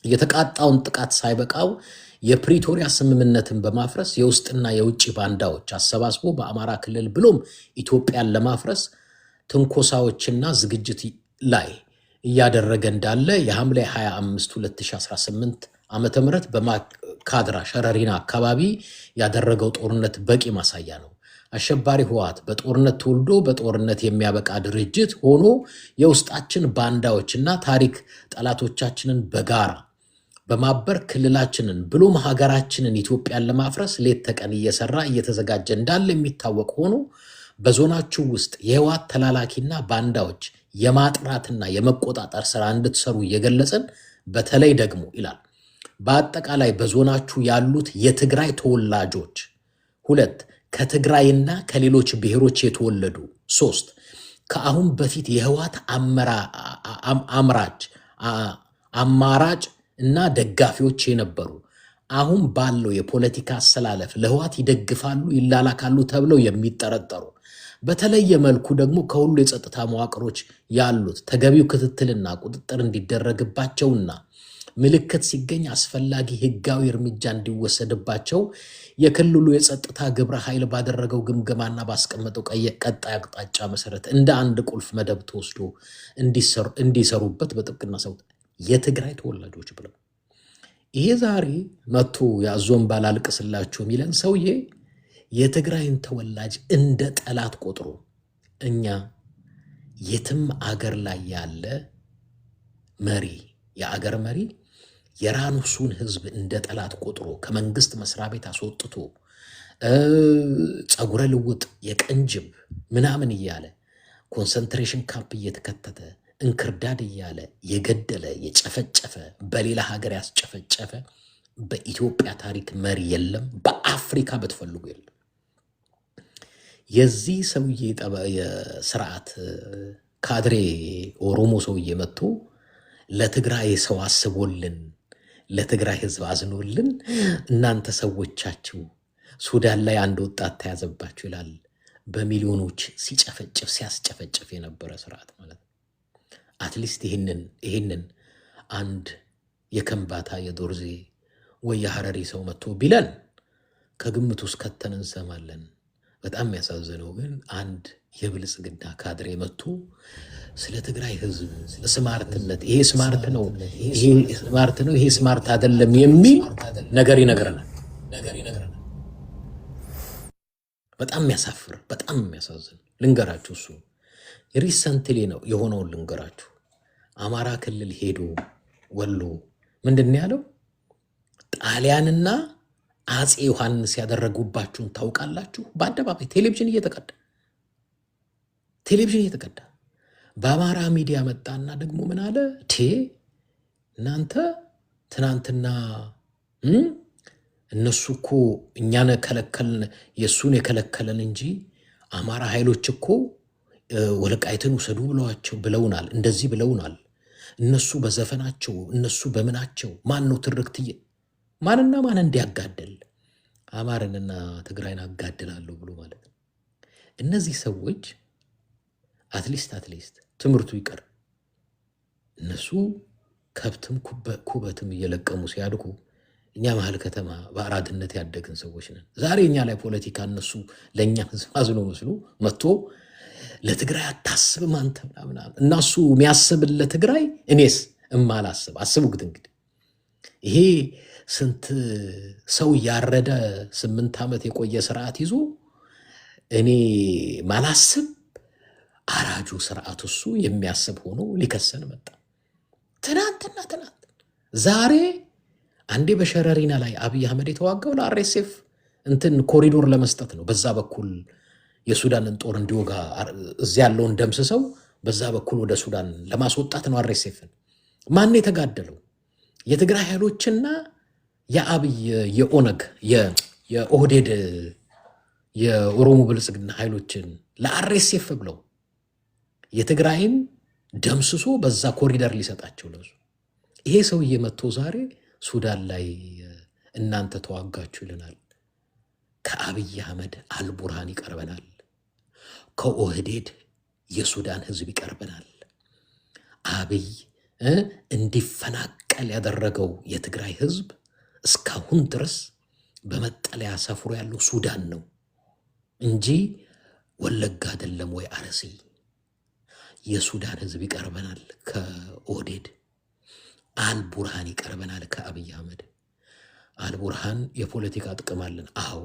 B: የተቃጣውን ጥቃት ሳይበቃው የፕሪቶሪያ ስምምነትን በማፍረስ የውስጥና የውጭ ባንዳዎች አሰባስቦ በአማራ ክልል ብሎም ኢትዮጵያን ለማፍረስ ትንኮሳዎችና ዝግጅት ላይ እያደረገ እንዳለ የሐምሌ 25 2018 ዓመተ ምህረት በማካድራ ሸረሪና አካባቢ ያደረገው ጦርነት በቂ ማሳያ ነው። አሸባሪ ህወሓት በጦርነት ተወልዶ በጦርነት የሚያበቃ ድርጅት ሆኖ የውስጣችን ባንዳዎችና ታሪክ ጠላቶቻችንን በጋራ በማበር ክልላችንን ብሎም ሀገራችንን ኢትዮጵያን ለማፍረስ ሌት ተቀን እየሰራ እየተዘጋጀ እንዳለ የሚታወቅ ሆኖ በዞናችሁ ውስጥ የህወሓት ተላላኪና ባንዳዎች የማጥራትና የመቆጣጠር ስራ እንድትሰሩ እየገለጽን በተለይ ደግሞ ይላል በአጠቃላይ በዞናችሁ ያሉት የትግራይ ተወላጆች 2 ከትግራይና ከሌሎች ብሔሮች የተወለዱ 3 ከአሁን በፊት የህወሓት አማራጭ እና ደጋፊዎች የነበሩ አሁን ባለው የፖለቲካ አሰላለፍ ለህወሓት ይደግፋሉ ይላላካሉ ተብለው የሚጠረጠሩ በተለየ መልኩ ደግሞ ከሁሉ የጸጥታ መዋቅሮች ያሉት ተገቢው ክትትልና ቁጥጥር እንዲደረግባቸውና ምልክት ሲገኝ አስፈላጊ ህጋዊ እርምጃ እንዲወሰድባቸው የክልሉ የጸጥታ ግብረ ኃይል ባደረገው ግምገማና ባስቀመጠው ቀጣይ አቅጣጫ መሰረት እንደ አንድ ቁልፍ መደብ ተወስዶ እንዲሰሩበት በጥብቅና ሰው የትግራይ ተወላጆች ብለው ይሄ ዛሬ መጥቶ ያዞን ባላልቅስላችሁ የሚለን ሰውዬ የትግራይን ተወላጅ እንደ ጠላት ቆጥሮ እኛ የትም አገር ላይ ያለ መሪ የአገር መሪ የራሱን ህዝብ እንደ ጠላት ቆጥሮ ከመንግስት መስሪያ ቤት አስወጥቶ ጸጉረ ልውጥ የቀንጅብ ምናምን እያለ ኮንሰንትሬሽን ካምፕ እየተከተተ እንክርዳድ እያለ የገደለ የጨፈጨፈ በሌላ ሀገር ያስጨፈጨፈ በኢትዮጵያ ታሪክ መሪ የለም። በአፍሪካ ብትፈልጉ የለም። የዚህ ሰውዬ የስርዓት ካድሬ ኦሮሞ ሰውዬ መጥቶ ለትግራይ ሰው አስቦልን ለትግራይ ህዝብ አዝኖልን እናንተ ሰዎቻችሁ ሱዳን ላይ አንድ ወጣት ተያዘባችሁ ይላል። በሚሊዮኖች ሲያስጨፈጭፍ የነበረ ስርዓት ማለት ነው። አትሊስት ይህንን አንድ የከምባታ የዶርዜ ወይ የሐረሪ ሰው መጥቶ ቢለን ከግምት ውስጥ ከተን እንሰማለን። በጣም የሚያሳዝነው ግን አንድ የብልጽግና ካድሬ መጥቶ ስለ ትግራይ ህዝብ ስማርትነት ይሄ ስማርት ነው ይሄ ስማርት አይደለም የሚል ነገር ይነግረናል። በጣም የሚያሳፍር በጣም የሚያሳዝን ልንገራችሁ። እሱ ሪሰንትሊ ነው የሆነውን ልንገራችሁ። አማራ ክልል ሄዶ ወሎ ምንድን ያለው ጣሊያንና አፄ ዮሐንስ ያደረጉባችሁን ታውቃላችሁ። በአደባባይ ቴሌቪዥን እየተቀዳ በአማራ ሚዲያ መጣና ደግሞ ምን አለ? እናንተ ትናንትና እነሱ እኮ እኛን ከለከልን የሱን የከለከለን እንጂ አማራ ኃይሎች እኮ ወልቃይትን ውሰዱ ብለውናል። እንደዚህ ብለውናል። እነሱ በዘፈናቸው እነሱ በምናቸው ማን ነው ትርክት ማንና ማን እንዲያጋደል አማርንና ትግራይን አጋድላለሁ ብሎ ማለት ነው። እነዚህ ሰዎች አትሊስት ትምህርቱ ይቀር እነሱ ከብትም ኩበትም እየለቀሙ ሲያድጉ እኛ መሀል ከተማ በአራድነት ያደግን ሰዎች ነን። ዛሬ እኛ ላይ ፖለቲካ እነሱ ለእኛ አዝኖ መስሎ መጥቶ ለትግራይ አታስብም አንተ ምናምን እናሱ የሚያስብል ለትግራይ እኔስ እማላስብ አስቡት። እንግዲህ ይሄ ስንት ሰው ያረደ 8 ዓመት የቆየ ስርዓት ይዞ እኔ ማላስብ አራጁ ስርዓት እሱ የሚያስብ ሆኖ ሊከሰን መጣ። ትናንትና ዛሬ አንዴ በሸረሪና ላይ አብይ አህመድ የተዋጋው ለአርኤስኤፍ እንትን ኮሪዶር ለመስጠት ነው። በዛ በኩል የሱዳንን ጦር እንዲወጋ እዚያ ያለውን ደምስሰው በዛ በኩል ወደ ሱዳን ለማስወጣት ነው አርኤስኤፍን። ማን የተጋደለው? የትግራይ ኃይሎችና የአብይ የኦነግ የኦህዴድ የኦሮሞ ብልጽግና ኃይሎችን ለአርኤስኤፍ ብለው የትግራይን ደምስሶ በዛ ኮሪደር ሊሰጣቸው ለሱ። ይሄ ሰውዬ መጥቶ ዛሬ ሱዳን ላይ እናንተ ተዋጋችሁ ይልናል። ከአብይ አህመድ አልቡርሃን ይቀርበናል። ከኦህዴድ የሱዳን ህዝብ ይቀርበናል። አብይ እንዲፈናቀል ያደረገው የትግራይ ህዝብ እስካሁን ድረስ በመጠለያ ሰፍሮ ያለው ሱዳን ነው እንጂ ወለጋ አይደለም ወይ አርሲ። የሱዳን ህዝብ ይቀርበናል ከኦህዴድ። አልቡርሃን ይቀርበናል ከአብይ አህመድ። አልቡርሃን የፖለቲካ ጥቅም አለን። አዎ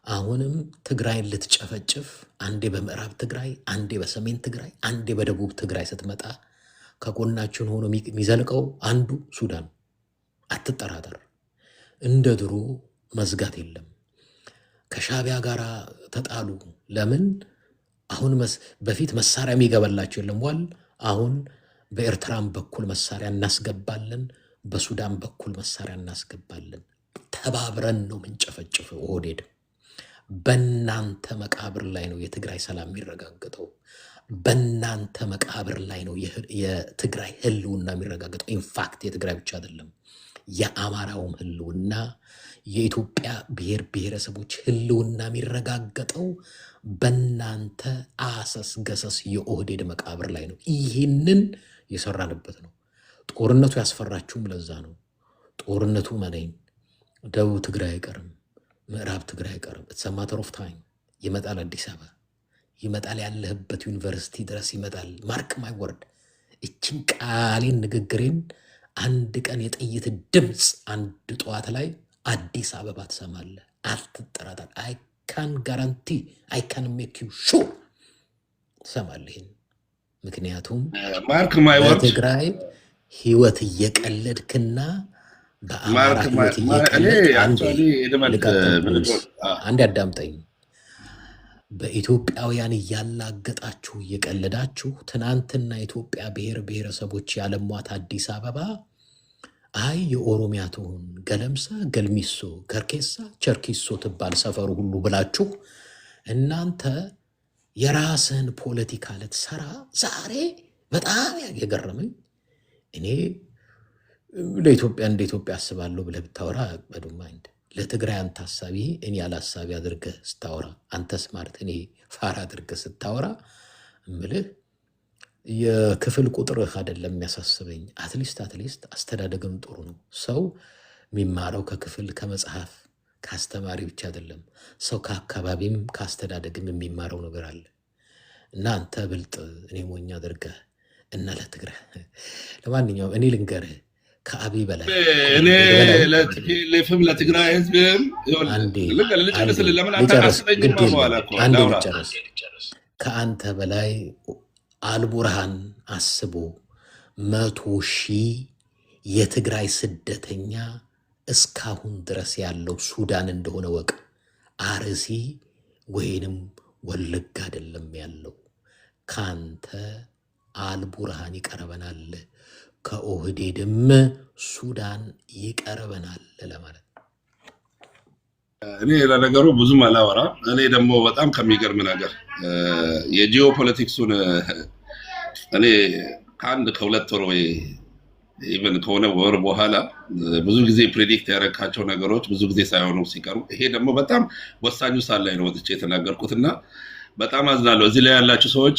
B: አሁንም ትግራይን ልትጨፈጭፍ አንዴ በምዕራብ ትግራይ፣ አንዴ በሰሜን ትግራይ፣ አንዴ በደቡብ ትግራይ ስትመጣ ከጎናችን ሆኖ የሚዘልቀው አንዱ ሱዳን። አትጠራጠር። እንደ ድሮ መዝጋት የለም። ከሻቢያ ጋር ተጣሉ። ለምን? አሁን በፊት መሳሪያ የሚገበላቸው የለም ዋል። አሁን በኤርትራም በኩል መሳሪያ እናስገባለን፣ በሱዳን በኩል መሳሪያ እናስገባለን። ተባብረን ነው ምንጨፈጭፍ። ኦህዴድ በእናንተ መቃብር ላይ ነው የትግራይ ሰላም የሚረጋገጠው። በእናንተ መቃብር ላይ ነው የትግራይ ህልውና የሚረጋገጠው። ኢንፋክት የትግራይ ብቻ አይደለም፣ የአማራውም ህልውና የኢትዮጵያ ብሔር ብሔረሰቦች ህልውና የሚረጋገጠው በእናንተ አሰስ ገሰስ የኦህዴድ መቃብር ላይ ነው። ይህንን የሰራንበት ነው። ጦርነቱ ያስፈራችሁም ለዛ ነው። ጦርነቱ መነኝ ደቡብ ትግራይ አይቀርም፣ ምዕራብ ትግራይ አይቀርም። ኢትስ አ ማተር ኦፍ ታይም። ይመጣል፣ አዲስ አበባ ይመጣል፣ ያለህበት ዩኒቨርሲቲ ድረስ ይመጣል። ማርክ ማይ ወርድ። እችን ቃሌን ንግግሬን አንድ ቀን የጥይት ድምፅ አንድ ጠዋት ላይ አዲስ አበባ ትሰማለህ። አትጠራጠር። አይ ካን ጋራንቲ አይ ካን ሜክ ዩ ሹር ትሰማለህ። ምክንያቱም
A: ማርክ ማይ ወርድ
B: በትግራይ ህይወት እየቀለድክና በአማራ ህይወት እየቀለድክ አንድ አዳምጠኝ። በኢትዮጵያውያን እያላገጣችሁ እየቀለዳችሁ ትናንትና ኢትዮጵያ ብሔር ብሔረሰቦች ያለሟት አዲስ አበባ አይ የኦሮሚያ ትሆን ገለምሳ፣ ገልሚሶ፣ ከርኬሳ፣ ቸርኪሶ ትባል ሰፈሩ ሁሉ ብላችሁ እናንተ የራስህን ፖለቲካ ልትሰራ ዛሬ በጣም የገረመኝ እኔ ለኢትዮጵያ እንደ ኢትዮጵያ አስባለሁ ብለህ ብታወራ በዱማይንድ ለትግራይ አንተ ሀሳቢ እኔ ያላሳቢ አድርገህ ስታወራ አንተ ስማርት እኔ ፋራ አድርገህ ስታወራ እምልህ የክፍል ቁጥርህ አይደለም የሚያሳስበኝ። አትሊስት አስተዳደግም ጥሩ ነው። ሰው የሚማረው ከክፍል ከመጽሐፍ ከአስተማሪ ብቻ አይደለም። ሰው ከአካባቢም ከአስተዳደግም የሚማረው ነገር አለ እና አንተ ብልጥ እኔ ሞኝ አድርገህ እና ለትግራይ ለማንኛውም እኔ ልንገርህ ከአብይ በላይ
A: እኔ ለፍም ለትግራይ ህዝብም
B: ልጨርስ። ከአንተ በላይ አልቡርሃን አስቦ 100,000 የትግራይ ስደተኛ እስካሁን ድረስ ያለው ሱዳን እንደሆነ ወቅ። አርሲ ወይንም ወለጋ አይደለም ያለው። ካንተ አልቡርሃን ይቀርበናል። ከኦህዴድም ሱዳን ይቀርበናል ለማለት
A: እኔ ለነገሩ ብዙም አላወራ እኔ ደግሞ በጣም ከሚገርም ነገር የጂኦፖለቲክሱን እኔ ከአንድ ከሁለት ወር ወይ ኢቨን ከሆነ ወር በኋላ ብዙ ጊዜ ፕሬዲክት ያደረካቸው ነገሮች ብዙ ጊዜ ሳይሆኑ ሲቀሩ ይሄ ደግሞ በጣም ወሳኙ ሳል ላይ ነው ወጥቼ የተናገርኩትና በጣም አዝናለሁ እዚህ ላይ ያላችሁ ሰዎች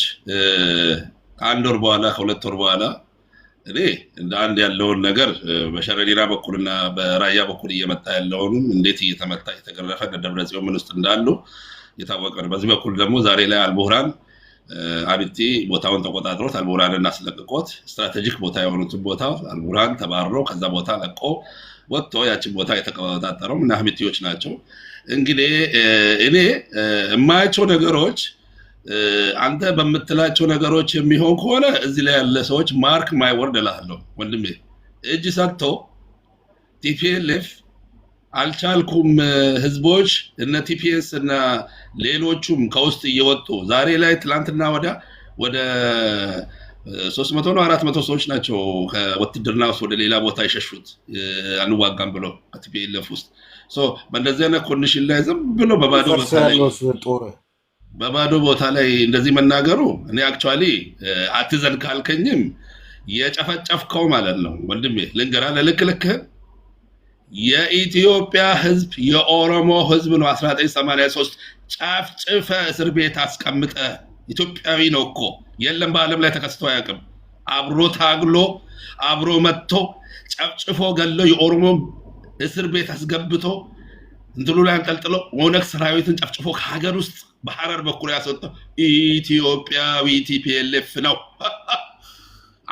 A: ከአንድ ወር በኋላ ከሁለት ወር በኋላ እኔ እንደ አንድ ያለውን ነገር በሸረሪራ በኩልና በራያ በኩል እየመጣ ያለውን እንዴት እየተመታ የተገረፈ ደብረጽዮን ምን ውስጥ እንዳሉ የታወቀ ነው በዚህ በኩል ደግሞ ዛሬ ላይ አልቡርሃን አብቲ ቦታውን ተቆጣጥሮት አልቡርሃንን አስለቅቆት ስትራቴጂክ ቦታ የሆኑት ቦታ አልቡርሃን ተባረሮ ከዛ ቦታ ለቆ ወጥቶ ያቺ ቦታ የተቆጣጠረው እና አብቲዎች ናቸው እንግዲህ እኔ የማያቸው ነገሮች አንተ በመትላቸው ነገሮች የሚሆን ከሆነ እዚህ ላይ ያለ ሰዎች ማርክ ማይ ወርድ እላለሁ ወንድሜ እጅ ሰጥቶ ቲፒኤልኤፍ አልቻልኩም ህዝቦች እነ ቲፒኤስ እና ሌሎቹም ከውስጥ እየወጡ ዛሬ ላይ ትላንትና ወደ 300 ነው 400 ሰዎች ናቸው ከወትድርና ወደ ሌላ ቦታ ይሸሹት አንዋጋም ብሎ ከቲፒኤልኤፍ ውስጥ በእንደዚህ አይነት ኮንዲሽን ላይ ዝም ብሎ በባዶ ቦታ ላይ እንደዚህ መናገሩ እኔ አክቹአሊ አትዘን ካልከኝም የጨፈጨፍከው ማለት ነው ወንድሜ ልንገራ ለልክልክ የኢትዮጵያ ህዝብ የኦሮሞ ህዝብ ነው 1983 ጫፍጭፈ እስር ቤት አስቀምጠ ኢትዮጵያዊ ነው እኮ የለም በአለም ላይ ተከስቶ ያቅም አብሮ ታግሎ አብሮ መጥቶ ጫፍጭፎ ገሎ የኦሮሞ እስር ቤት አስገብቶ እንትሉ ላይ አንጠልጥሎ ኦነግ ሰራዊትን ጫፍጭፎ ከሀገር ውስጥ በሐረር በኩል ያስወጣው ኢትዮጵያዊ ቲፒኤልኤፍ ነው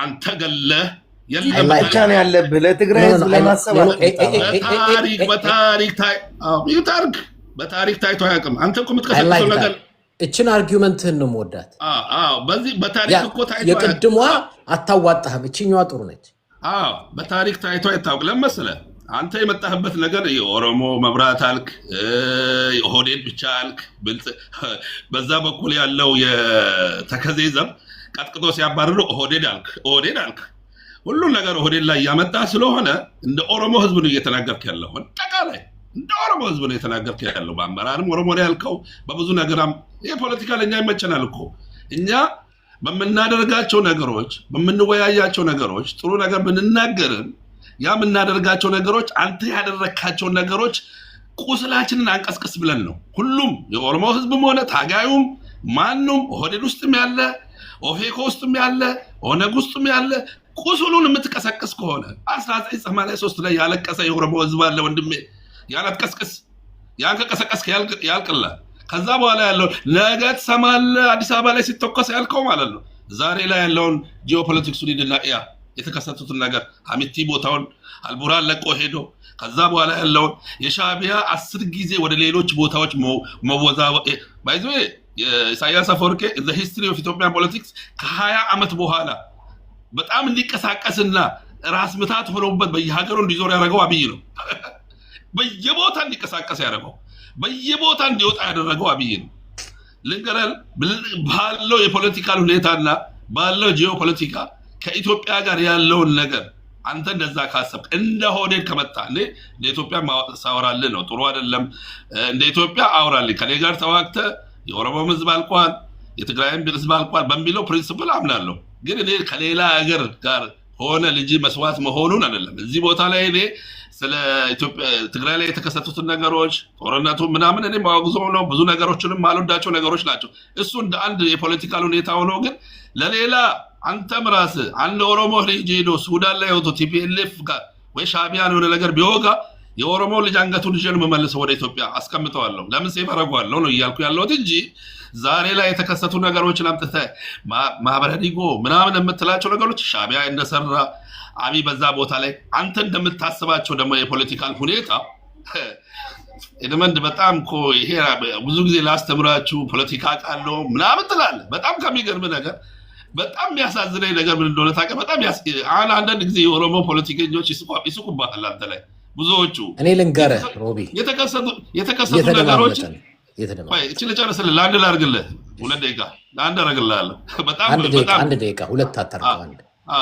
A: አንተ ገለ የለም
D: ማቻን ያለብህ ለትግራይ ህዝብ ለማሰባት
A: በታሪክ ታይቶ ያቅም አንተ እኮ የምትከሰከሰው ነገር
B: እችን አርጊውመንትህን ነው የምወዳት
A: በዚህ በታሪክ እኮ ታይቶ
B: የቅድሟ አታዋጣህም እችኛዋ ጥሩ ነች
A: በታሪክ ታይቶ አይታወቅ ለምሳሌ አንተ የመጣህበት ነገር የኦሮሞ መብራት አልክ ኦህዴድ ብቻ አልክ በዛ በኩል ያለው የተከዘዘም ቀጥቅጦ ሲያባርሩ ኦህዴድ አልክ ሁሉ ነገር ኦህዴድ ላይ ያመጣ ስለሆነ እንደ ኦሮሞ ህዝብ ነው እየተናገርክ ያለው አጠቃላይ እንደ ኦሮሞ ህዝብ ነው እየተናገርክ ያለው በአመራርም ኦሮሞ ነው ያልከው በብዙ ነገርም የፖለቲካ ለኛ ይመቸናል እኮ እኛ በመናደርጋቸው ነገሮች በመንወያያቸው ነገሮች ጥሩ ነገር ብንናገርም ያ ምናደርጋቸው ነገሮች አንተ ያደረካቸው ነገሮች ቁስላችንን አንቀስቅስ ብለን ነው ሁሉም የኦሮሞ ህዝብም ሆነ ታጋዩም ማንንም ኦህዴድ ውስጥም ያለ ኦፌኮ ውስጥም ያለ ኦነግ ውስጥም ያለ ቁስሉን የምትቀሰቅስ ከሆነ 1983 ላይ ያለቀሰ የኦሮሞ ህዝብ አለ ወንድሜ ያለቀስቅስ ያን ከቀሰቀስ ያልቅላ ከዛ በኋላ ያለው ነገ ተሰማለ አዲስ አበባ ላይ ሲተኮስ ያልከው ማለት ነው ዛሬ ላይ ያለውን ጂኦፖለቲክሱን ይድና የተከሰቱትን ነገር አሚቲ ቦታውን አልቡርሃን ለቆ ሄዶ ከዛ በኋላ ያለውን የሻዕቢያ 10 ጊዜ ወደ ሌሎች ቦታዎች መወዛወጥ ባይዞ ኢሳያስ አፈወርቂ the history of Ethiopian politics ከ20 አመት በኋላ በጣም እንዲቀሳቀስና ራስ ምታት ሆኖበት በየሀገሩ እንዲዞር ያደረገው አብይ ነው በየቦታ እንዲቀሳቀስ ያደረገው በየቦታ እንዲወጣ ያደረገው አብይ ነው ልንገራል ባለው የፖለቲካል ሁኔታና ባለው ጂኦፖለቲካ ከኢትዮጵያ ጋር ያለውን ነገር አንተ እንደዛ ካሰብክ እንደሆነ ከመጣ ለኢትዮጵያ ማሳወራለ ነው ጥሩ አይደለም እንደ ኢትዮጵያ አውራልኝ ከኔ ጋር ተዋክተ የኦሮሞ ህዝብ አልቋል የትግራይም ህዝብ አልቋል በሚለው ፕሪንሲፕል አምናለሁ ግን እኔ ከሌላ ሀገር ጋር ሆነ ልጅ መስዋዕት መሆኑን አይደለም እዚህ ቦታ ላይ እኔ ስለ ኢትዮጵያ ትግራይ ላይ የተከሰቱትን ነገሮች ጦርነቱ ምናምን እኔ ማወግዘው ነው ብዙ ነገሮችንም ማልወዳቸው ነገሮች ናቸው እሱ እንደ አንድ የፖለቲካል ሁኔታ ሆኖ ግን ለሌላ አንተም ራስህ አንድ ኦሮሞ ልጅ ሄዶ ሱዳን ላይ ወጥቶ ቲፒኤልኤፍ ጋር ወይ ሻዕቢያን የሆነ ነገር ቢወጋ የኦሮሞ ልጅ አንገቱን ይዤ ነው መመለሰው ወደ ኢትዮጵያ አስቀምጠዋለሁ ለምን ሲፈረጓለሁ ነው እያልኩ ያለሁት እንጂ ዛሬ ላይ የተከሰቱ ነገሮችን አምጥተ ማህበረዲጎ ምናምን የምትላቸው ነገሮች ሻዕቢያ እንደሰራ አብይ በዛ ቦታ ላይ አንተ እንደምታስባቸው ደግሞ የፖለቲካል ሁኔታ ኤድመንድ በጣም እኮ ይሄ ብዙ ጊዜ ላስተምራችሁ ፖለቲካ ቃለው ምናምን ትላለህ በጣም ከሚገርም ነገር በጣም የሚያሳዝነኝ ነገር ምን እንደሆነ ታውቃለህ በጣም አንዳንድ ጊዜ የኦሮሞ ፖለቲከኞች ይስቁባታል አንተ ላይ ብዙዎቹ
B: እኔ ልንገርህ ሮቢ
A: የተከሰቱ ነገሮች ወይ እቺ ለጨረስልህ ለአንድ ላርግልህ 2 ደቂቃ ለአንድ አረግልሃለሁ በጣም
B: አንድ ደቂቃ ሁለት አታርገው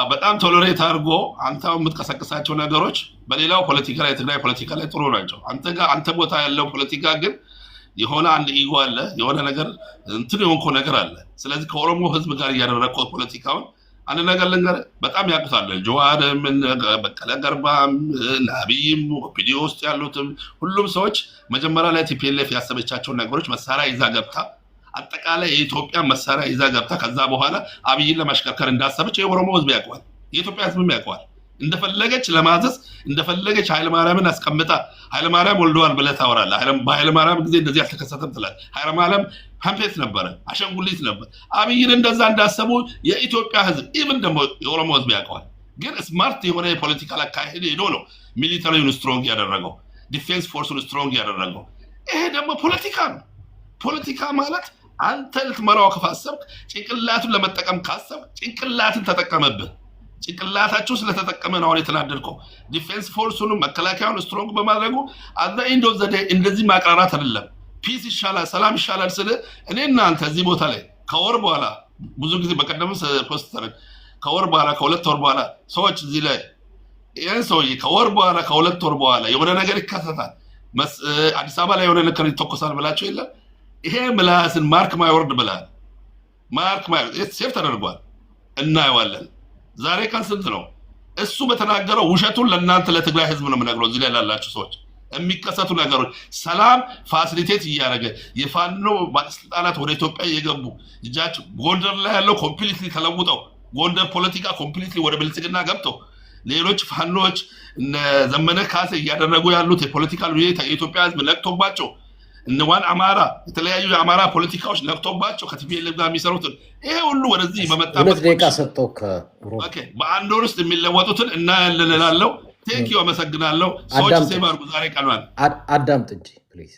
A: በጣም ቶለሬት አድርጎ አንተው የምትቀሰቅሳቸው ነገሮች በሌላው ፖለቲካ ላይ ትግራይ ፖለቲካ ላይ ጥሩ ናቸው። አንተ ቦታ ያለው ፖለቲካ ግን የሆነ አንድ ኢጎ አለ፣ የሆነ ነገር እንትን የሆንኮ ነገር አለ። ስለዚህ ከኦሮሞ ህዝብ ጋር እያደረግከው ፖለቲካውን አንድ ነገር ልንገርህ፣ በጣም ያውቁታል። ጀዋርም በቀለ ገርባም አብይም ኦፒዲዮ ውስጥ ያሉትም ሁሉም ሰዎች መጀመሪያ ላይ ቲፒኤልኤፍ ያሰበቻቸውን ነገሮች መሳሪያ ይዛ ገብታ አጠቃላይ የኢትዮጵያ መሳሪያ ይዛ ገብታ ከዛ በኋላ አብይን ለማሽከርከር እንዳሰበች የኦሮሞ ህዝብ ያውቀዋል፣ የኢትዮጵያ ህዝብም ያውቀዋል። እንደፈለገች ለማዘዝ እንደፈለገች ኃይለማርያምን አስቀምጣ ኃይለማርያም ወልደዋል ብለህ ታወራለህ። በኃይለማርያም ጊዜ እንደዚህ አልተከሰተም ትላለህ። ኃይለማርያም ፓምፔት ነበረ፣ አሸንጉሊት ነበር። አብይን እንደዛ እንዳሰቡ የኢትዮጵያ ህዝብ ኢቭን ደግሞ የኦሮሞ ህዝብ ያውቀዋል። ግን ስማርት የሆነ የፖለቲካል አካሄድ ሄዶ ነው ሚሊታሪውን ስትሮንግ ያደረገው፣ ዲፌንስ ፎርሱን ስትሮንግ ያደረገው። ይሄ ደግሞ ፖለቲካ ነው። ፖለቲካ ማለት አንተ ልትመራው ከፋሰብክ ጭንቅላቱን ለመጠቀም ካሰብክ ጭንቅላትን ተጠቀመብህ። ጭንቅላታቸው ስለተጠቀመ ነው የተናደድከው። ዲፌንስ ፎርሱንም መከላከያውን ስትሮንግ በማድረጉ አዛ ኢንዶ ዘዴ እንደዚህ ማቅራራት አይደለም። ፒስ ይሻላል፣ ሰላም ይሻላል ስለ እኔ እናንተ እዚህ ቦታ ላይ ከወር በኋላ ብዙ ጊዜ በቀደም ፖስት ተረግ ከወር በኋላ ከሁለት ወር በኋላ ሰዎች እዚህ ላይ ይሄን ሰውዬ ከወር በኋላ ከሁለት ወር በኋላ የሆነ ነገር ይከሰታል፣ አዲስ አበባ ላይ የሆነ ነገር ይተኮሳል ብላችሁ የለም። ይሄ ምላስን ማርክ ማይወርድ ብላል። ማርክ ማይወርድ ሴፍ ተደርጓል፣ እናየዋለን። ዛሬ ቀን ስንት ነው? እሱ በተናገረው ውሸቱን ለእናንተ ለትግራይ ህዝብ ነው የምነግረው። እዚህ ላይ ላላችሁ ሰዎች የሚከሰቱ ነገሮች ሰላም ፋሲሊቴት እያደረገ የፋኖ ባለስልጣናት ወደ ኢትዮጵያ እየገቡ እጃቸው ጎንደር ላይ ያለው ኮምፕሊትሊ ተለውጠው ጎንደር ፖለቲካ ኮምፕሊትሊ ወደ ብልጽግና ገብተው ሌሎች ፋኖች ዘመነ ካሴ እያደረጉ ያሉት የፖለቲካል ሁኔታ የኢትዮጵያ ህዝብ ነቅቶባቸው እነዋን አማራ የተለያዩ የአማራ ፖለቲካዎች ነቅቶባቸው ከቲፒኤልኤፍ ጋር የሚሰሩትን ይሄ ሁሉ ወደዚህ በመጣበት
B: ደቂቃ ሰጠው
A: በአንድ ወር ውስጥ የሚለወጡትን እናያለን እላለሁ። ቴንኪዩ፣ አመሰግናለሁ። ሰዎች ሴቭ አድርጉ። ዛሬ ቀኗል።
B: አዳምጥ እንጂ ፕሊዝ።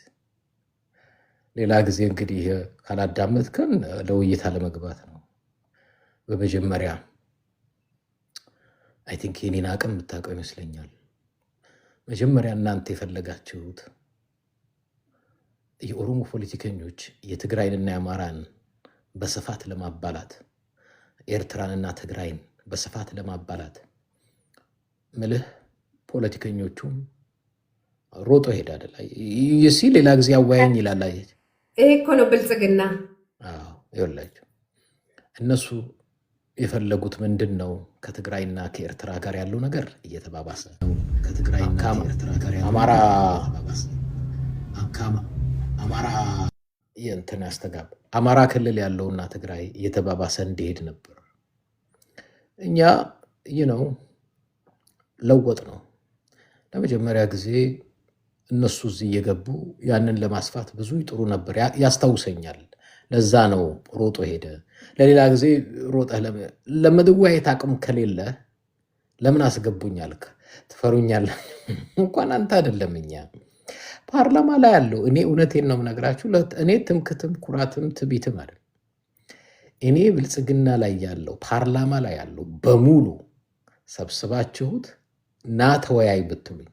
B: ሌላ ጊዜ እንግዲህ ካላዳመጥከን ለውይይት አለመግባት ነው። በመጀመሪያ አይ ቲንክ የኔን አቅም የምታውቀው ይመስለኛል። መጀመሪያ እናንተ የፈለጋችሁት የኦሮሞ ፖለቲከኞች የትግራይንና የአማራን በስፋት ለማባላት ኤርትራንና ትግራይን በስፋት ለማባላት ምልህ ፖለቲከኞቹም ሮጦ ሄዳል። ይሲ ሌላ ጊዜ አወያኝ ይላል።
E: ይሄ እኮ ነው ብልጽግና።
B: ይኸውላችሁ እነሱ የፈለጉት ምንድን ነው? ከትግራይና ከኤርትራ ጋር ያለው ነገር እየተባባሰ ነው። ከትግራይና ከኤርትራ ጋር አማራ የእንትን ያስተጋባ አማራ ክልል ያለውና ትግራይ እየተባባሰ እንዲሄድ ነበር። እኛ ነው ለወጥ ነው። ለመጀመሪያ ጊዜ እነሱ እዚህ እየገቡ ያንን ለማስፋት ብዙ ይጥሩ ነበር፣ ያስታውሰኛል። ለዛ ነው ሮጦ ሄደ። ለሌላ ጊዜ ሮጠ ለመድዋየት አቅም ከሌለ ለምን አስገቡኛልክ? ትፈሩኛለህ? እንኳን አንተ አይደለም እኛ ፓርላማ ላይ ያለው እኔ እውነቴን ነው የምነግራችሁ። እኔ ትምክትም ኩራትም ትቢትም አይደል። እኔ ብልጽግና ላይ ያለው ፓርላማ ላይ ያለው በሙሉ ሰብስባችሁት ና ተወያይ ብትሉኝ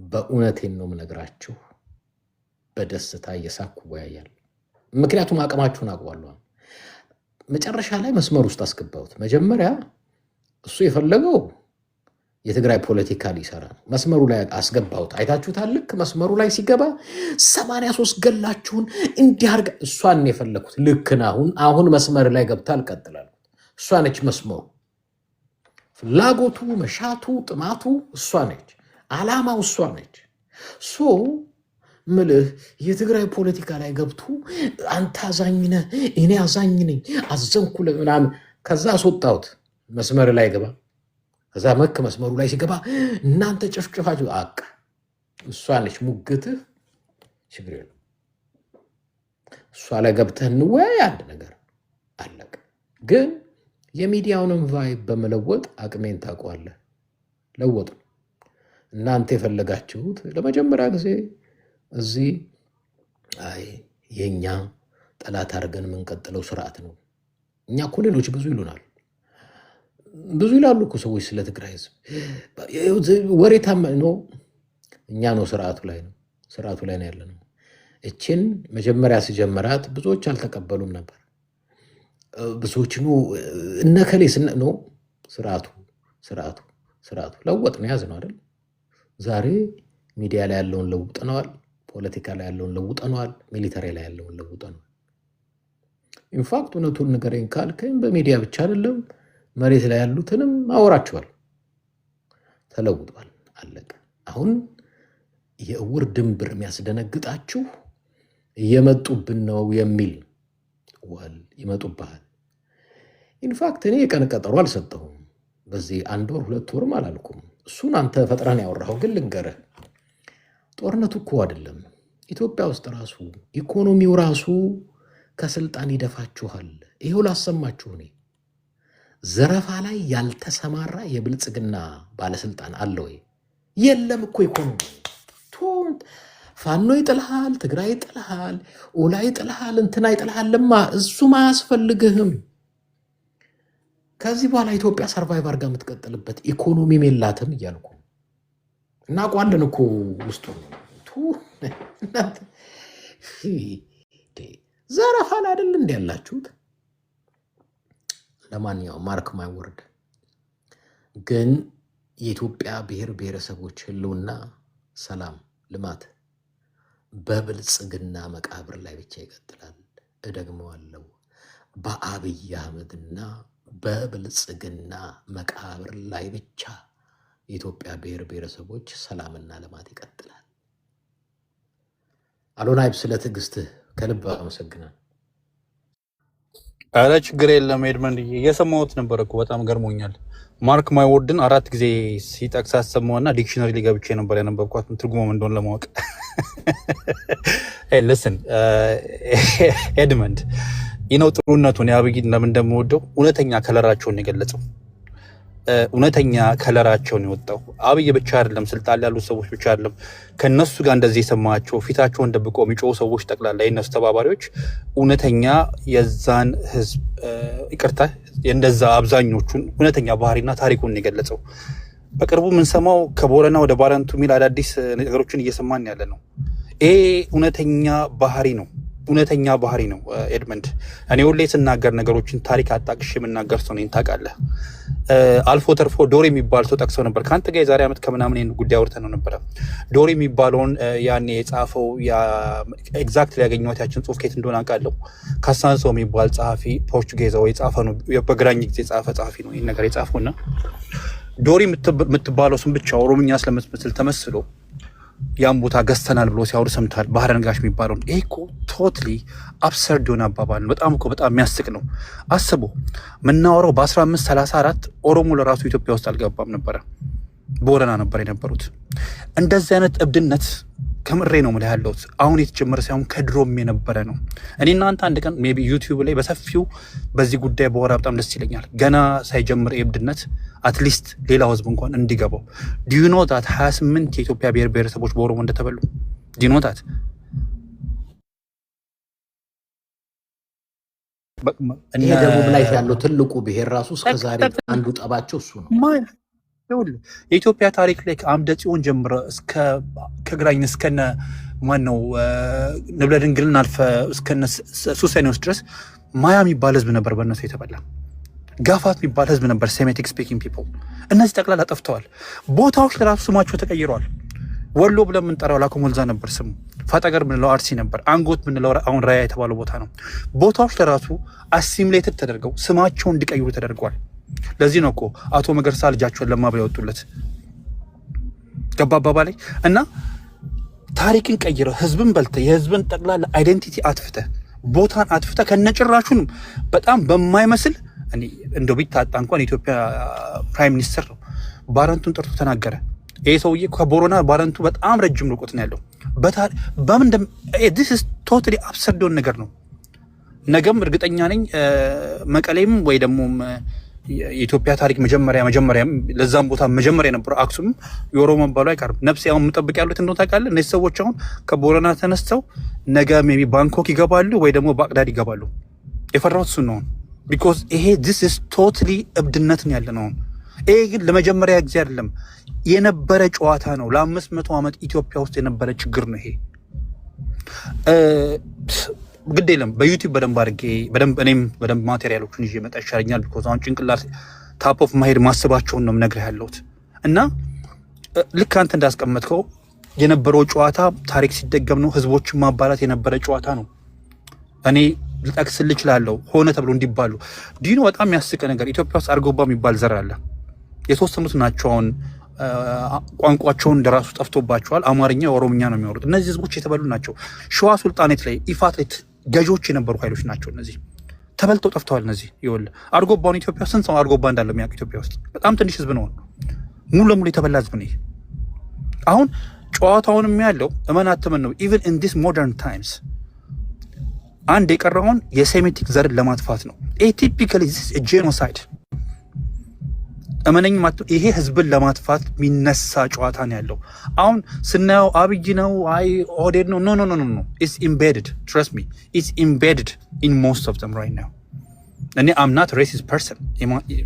B: በእውነቴን ነው የምነግራችሁ በደስታ እየሳኩ ወያያለሁ። ምክንያቱም አቅማችሁን አውቀዋለሁ። መጨረሻ ላይ መስመር ውስጥ አስገባሁት። መጀመሪያ እሱ የፈለገው የትግራይ ፖለቲካ ሊሰራ ነው። መስመሩ ላይ አስገባሁት። አይታችሁታል። ልክ መስመሩ ላይ ሲገባ 83 ገላችሁን እንዲያርጋ እሷን የፈለኩት ልክን አሁን መስመር ላይ ገብታ አልቀጥላለሁ። እሷ ነች መስመሩ፣ ፍላጎቱ፣ መሻቱ፣ ጥማቱ እሷ ነች። ዓላማው እሷ ነች። ምልህ የትግራይ ፖለቲካ ላይ ገብቶ አንተ አዛኝ ነህ እኔ አዛኝ ነኝ አዘንኩ ምናምን ከዛ አስወጣሁት። መስመር ላይ ገባ። ከዛ መስመሩ ላይ ሲገባ እናንተ ጭፍጭፋችሁ አቃ እሷ ነች ሙግትህ። ችግር የለም እሷ ላይ ገብተህ እንወያይ፣ አንድ ነገር አለቀ። ግን የሚዲያውንም ቫይብ በመለወጥ አቅሜን ታውቀዋለህ። ለወጥ እናንተ የፈለጋችሁት ለመጀመሪያ ጊዜ እዚህ የኛ ጠላት አድርገን የምንቀጥለው ስርዓት ነው። እኛ እኮ ሌሎች ብዙ ይሉናል፣ ብዙ ይላሉ እኮ ሰዎች ስለ ትግራይ ህዝብ ወሬታም ነው። እኛ ነው ስርዓቱ ላይ ነው ያለ ነው። እችን መጀመሪያ ሲጀመራት ብዙዎች አልተቀበሉም ነበር። ብዙዎች ነው እነከሌ ነው ስርዓቱ ለውጥ ነው ያዝ ነው አይደል? ዛሬ ሚዲያ ላይ ያለውን ለውጠነዋል፣ ፖለቲካ ላይ ያለውን ለውጠነዋል፣ ሚሊተሪ ላይ ያለውን ለውጠነዋል። ኢንፋክት እውነቱን ንገረኝ ካልከኝ በሚዲያ ብቻ አይደለም መሬት ላይ ያሉትንም አወራቸዋል። ተለውጧል፣ አለቀ። አሁን የእውር ድንብር የሚያስደነግጣችሁ እየመጡብን ነው የሚል ወል ይመጡብሃል። ኢንፋክት እኔ የቀን ቀጠሮ አልሰጠሁም። በዚህ 1 ወር 2 ወርም አላልኩም። እሱን አንተ ፈጥረን ያወራኸው። ግን ልንገርህ ጦርነቱ እኮ አይደለም ኢትዮጵያ ውስጥ ራሱ ኢኮኖሚው ራሱ ከስልጣን ይደፋችኋል። ይሄው ላሰማችሁ። እኔ ዘረፋ ላይ ያልተሰማራ የብልጽግና ባለስልጣን አለ ወይ? የለም እኮ ኢኮኖሚ ፋኖ ይጥልሃል፣ ትግራይ ይጥልሃል፣ ኦላ ይጥልሃል፣ እንትና ይጥልሃልማ። እሱም አያስፈልግህም። ከዚህ በኋላ ኢትዮጵያ ሰርቫይቭ አድርጋ የምትቀጥልበት ኢኮኖሚም የላትም እያልኩ እናውቃለን እኮ ውስጡ ዘረፋን አይደል እንዲ ያላችሁት። ለማንኛውም ማርክ ማይ ወርድ ግን የኢትዮጵያ ብሔር ብሔረሰቦች ህልውና፣ ሰላም፣ ልማት በብልጽግና መቃብር ላይ ብቻ ይቀጥላል። እደግመዋለሁ፣ በአብይ አህመድና በብልጽግና መቃብር ላይ ብቻ የኢትዮጵያ ብሔር ብሔረሰቦች ሰላምና ልማት ይቀጥላል። አሎናይብ ስለ ትዕግስትህ ከልብ አመሰግናለሁ።
F: አረ ችግር የለም ኤድመንድ፣ እየሰማሁት ነበር እኮ በጣም ገርሞኛል። ማርክ ማይ ወርድን 4 ጊዜ ሲጠቅስ አሰማውና ዲክሽነሪ ላይ ገብቼ ነበር ያነበብኳት ትርጉሙም እንደሆነ ለማወቅ። ልስን ኤድመንድ ይነው ጥሩነቱን የአብይን ለምን እንደምወደው እውነተኛ ከለራቸውን የገለጸው እውነተኛ ከለራቸውን የወጣው አብይ ብቻ አይደለም፣ ስልጣን ያሉ ሰዎች ብቻ አይደለም፣ ከነሱ ጋር እንደዚህ የሰማቸው ፊታቸውን ደብቆ የሚጮሁ ሰዎች ጠቅላላ የነሱ ተባባሪዎች እውነተኛ የዛን ህዝብ ይቅርታ እንደዛ አብዛኞቹን እውነተኛ ባህሪና ታሪኩን የገለጸው። በቅርቡ የምንሰማው ከቦረና ወደ ባረንቱ የሚል አዳዲስ ነገሮችን እየሰማን ያለ ነው። ይሄ እውነተኛ ባህሪ ነው። እውነተኛ ባህሪ ነው ኤድመንድ። እኔ ሁሌ ስናገር ነገሮችን ታሪክ አጣቅሽ የምናገር ሰው ነኝ ታውቃለህ። አልፎ ተርፎ ዶሪ የሚባል ሰው ጠቅሰው ነበር ከአንተ ጋር የዛሬ ዓመት ከምናምን ጉዳይ አውርተን ነው ነበረ። ዶሪ የሚባለውን ያኔ የጻፈው ኤግዛክት ያገኘኋት ያችን ጽሁፍ ከየት እንደሆነ አውቃለሁ። ካሳንሶ የሚባል ጸሐፊ ፖርቹጌዛዊ የጻፈ ነው፣ በግራኝ ጊዜ የጻፈ ጸሐፊ ነው ይህን ነገር የጻፈው እና ዶሪ የምትባለው ስም ብቻ ኦሮምኛ ስለምትመስል ተመስሎ ያን ቦታ ገዝተናል ብሎ ሲያወሩ ሰምታል። ባህረ ነጋሽ የሚባለውን ይሄ እኮ ቶትሊ አብሰርድ የሆነ አባባል ነው። በጣም እኮ በጣም የሚያስቅ ነው። አስቡ፣ የምናወራው በ1534 ኦሮሞ ለራሱ ኢትዮጵያ ውስጥ አልገባም ነበረ፣ ቦረና ነበር የነበሩት። እንደዚህ አይነት እብድነት ከምሬ ነው የምልህ ያለሁት አሁን የተጀመረ ሳይሆን ከድሮም የነበረ ነው። እኔ እናንተ አንድ ቀን ሜይ ቢ ዩቲዩብ ላይ በሰፊው በዚህ ጉዳይ በወራ በጣም ደስ ይለኛል። ገና ሳይጀምር የእብድነት አትሊስት ሌላው ህዝብ እንኳን እንዲገባው። ዲዩ ኖ ታት 28 የኢትዮጵያ ብሔር ብሔረሰቦች በኦሮሞ እንደተበሉ ዲዩ ኖ ታት።
B: ይሄ ደቡብ ላይ ያለው ትልቁ ብሔር ራሱ እስከዛሬ አንዱ ጠባቸው እሱ ነው።
F: የኢትዮጵያ ታሪክ ላይ ከአምደ ጽዮን ጀምረ እስከ ከግራኝ እስከነ ማነው ንብለ ድንግልን አልፈ እስከነ ሱሰኔዎስ ድረስ ማያ የሚባል ህዝብ ነበር በእነሱ የተበላ። ጋፋት የሚባል ህዝብ ነበር፣ ሴሜቲክ ስፒኪንግ ፒፕል። እነዚህ ጠቅላላ ጠፍተዋል። ቦታዎች ለራሱ ስማቸው ተቀይረዋል። ወሎ ብለን የምንጠራው ላኮሞልዛ ነበር ስሙ። ፋጠገር ምንለው አርሲ ነበር። አንጎት ምንለው አሁን ራያ የተባለው ቦታ ነው። ቦታዎች ለራሱ አሲሚሌትድ ተደርገው ስማቸውን እንዲቀይሩ ተደርገዋል። ለዚህ ነው እኮ አቶ መገርሳ ልጃቸውን ለማ ብለው ያወጡለት። ገባ አባባላይ እና ታሪክን ቀይረው ህዝብን በልተ የህዝብን ጠቅላላ አይዴንቲቲ አጥፍተ ቦታን አጥፍተ ከነጭራሹንም በጣም በማይመስል እኔ እንደው ቢታጣ እንኳን ኢትዮጵያ ፕራይም ሚኒስተር ነው ባረንቱን ጠርቶ ተናገረ። ይሄ ሰውዬ ከቦረና ባረንቱ በጣም ረጅም ርቆት ነው ያለው። በምን this is totally absurd ነገር ነው። ነገም እርግጠኛ ነኝ መቀሌም ወይ ደግሞ የኢትዮጵያ ታሪክ መጀመሪያ ለዛም ቦታ መጀመሪያ የነበረው አክሱም የኦሮሞ መባሉ አይቀርም። ነፍሴ አሁን የምጠብቅ ያሉት እንደው ታውቃለህ፣ እነዚህ ሰዎች አሁን ከቦረና ተነስተው ነገ ሜቢ ባንኮክ ይገባሉ ወይ ደግሞ ባግዳድ ይገባሉ። የፈራሁት እሱን ነው። ቢኮዝ ይሄ this is totally እብድነት ነው ያለ ነው። ይሄ ግን ለመጀመሪያ ጊዜ አይደለም፣ የነበረ ጨዋታ ነው። ለ500 ዓመት ኢትዮጵያ ውስጥ የነበረ ችግር ነው ይሄ። ግድ የለም በዩቲዩብ በደንብ አድርጌ እኔም በደንብ ማቴሪያሎቹን ይዤ መጣ ይሻለኛል። ቢኮዝ አሁን ጭንቅላት ታፕ ኦፍ ማሄድ ማስባቸውን ነው የምነግርህ ያለሁት። እና ልክ አንተ እንዳስቀመጥከው የነበረው ጨዋታ ታሪክ ሲደገም ነው፣ ህዝቦችን ማባላት የነበረ ጨዋታ ነው። እኔ ልጠቅስልህ እችላለሁ ሆነ ተብሎ እንዲባሉ ዲኑ። በጣም የሚያስቅ ነገር ኢትዮጵያ ውስጥ አርጎባ የሚባል ዘር አለ። የተወሰኑት ናቸው አሁን ቋንቋቸውን እንደራሱ ጠፍቶባቸዋል። አማርኛ፣ ኦሮምኛ ነው የሚያወሩት። እነዚህ ህዝቦች የተበሉ ናቸው። ሸዋ ሱልጣኔት ላይ ኢፋት ላይ ገዢዎች የነበሩ ኃይሎች ናቸው። እነዚህ ተበልተው ጠፍተዋል። እነዚህ ይኸውልህ አርጎባውን ኢትዮጵያ ስንት ሰው አርጎባ እንዳለ የሚያውቅ ኢትዮጵያ ውስጥ በጣም ትንሽ ህዝብ ነው። ሙሉ ለሙሉ የተበላ ህዝብ ነው። አሁን ጨዋታውንም ያለው እመን አትመን ነው። ኢቨን ኢን ዲስ ሞደርን ታይምስ አንድ የቀረውን የሴሜቲክ ዘርን ለማጥፋት ነው። ቲፒካሊ ዚስ ጄኖሳይድ እመነኝ ማለት ይሄ ህዝብን ለማጥፋት የሚነሳ ጨዋታ ነው ያለው። አሁን ስናየው አብይ ነው አይ ኦህዴድ ነው ኖ ኖ ኖ ኖ ኢትስ ኢምቤድድ ትረስት ሚ ኢትስ ኢምቤድድ ኢን ሞስት ኦፍ ዘም ራይት ናው። እኔ አም ናት ሬሲስት ፐርሰን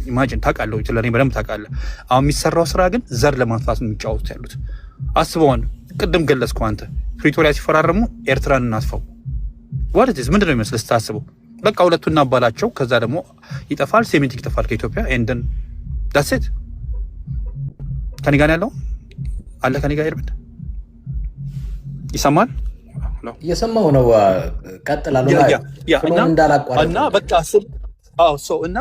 F: ኢማጂን ታውቃለህ፣ ስለኔ በደንብ ታውቃለህ። አሁን የሚሰራው ስራ ግን ዘር ለማጥፋት ነው የሚጫወቱት ያሉት። አስበዋን ቅድም ገለጽከው አንተ ፕሪቶሪያ ሲፈራረሙ ኤርትራን እናጥፋው ዋት ኢዝ ምንድነው የሚመስል ስታስበው? በቃ ሁለቱን እናባላቸው፣ ከዛ ደግሞ ይጠፋል፣ ሴሜቲክ ይጠፋል ከኢትዮጵያ ኤንደን ዳትስ ኢት። ከኔ ጋር ያለው አለ ከኔ ጋር ይርብድ ይሰማል?
B: እየሰማው ነው። ቀጥላለሁ
F: እና በቃ እና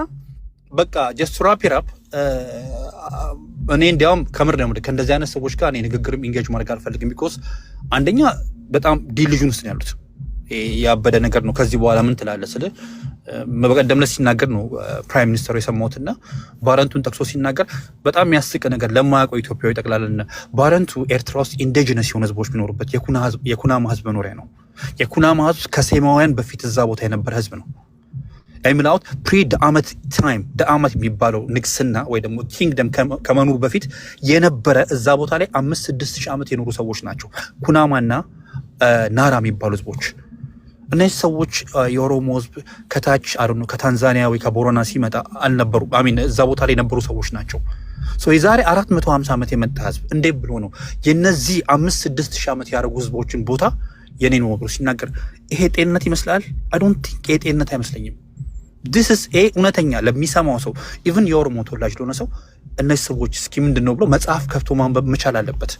F: በቃ ጀስት ራፕ ኢት አፕ። እኔ እንዲያውም ከምር ነው ከእንደዚህ አይነት ሰዎች ጋር እኔ ንግግርም ኢንጌጅ ማድረግ አልፈልግም። ቢኮዝ አንደኛ በጣም ዲሉዥን ውስጥ ነው ያሉት። ያበደ ነገር ነው። ከዚህ በኋላ ምን ትላለህ ስለ በቀደም ዕለት ሲናገር ነው ፕራይም ሚኒስተሩ የሰማሁትና ባረንቱን ጠቅሶ ሲናገር በጣም የሚያስቅ ነገር ለማያውቀው ኢትዮጵያዊ ጠቅላላና ባረንቱ ኤርትራ ውስጥ ኢንዲጂነስ የሆኑ ህዝቦች ቢኖሩበት የኩናማ ህዝብ መኖሪያ ነው። የኩናማ ህዝብ ከሴማውያን በፊት እዛ ቦታ የነበረ ህዝብ ነው። አይምላውት ፕሪ ዳአመት ታይም ዳአመት የሚባለው ንግስና ወይ ደግሞ ኪንግደም ከመኖሩ በፊት የነበረ እዛ ቦታ ላይ 5-6 ሺህ ዓመት የኖሩ ሰዎች ናቸው ኩናማና ናራ የሚባሉ ህዝቦች። እነዚህ ሰዎች የኦሮሞ ህዝብ ከታች አሩኑ ከታንዛኒያ ወይ ከቦረና ሲመጣ አልነበሩ አሚን እዛ ቦታ ላይ የነበሩ ሰዎች ናቸው። የዛሬ 450 ዓመት የመጣ ህዝብ እንዴት ብሎ ነው የነዚህ 5-6 ሺህ ዓመት ያደረጉ ህዝቦችን ቦታ የኔ ነው ብሎ ሲናገር ይሄ ጤንነት ይመስላል? አይ ዶንት ቲንክ ይሄ ጤንነት አይመስለኝም። this is እውነተኛ ለሚሰማው ሰው ኢቭን የኦሮሞ ተወላጅ ለሆነ ሰው እነዚህ ሰዎች እስኪ ምንድነው ብሎ መጽሐፍ ከፍቶ ማንበብ መቻል አለበት።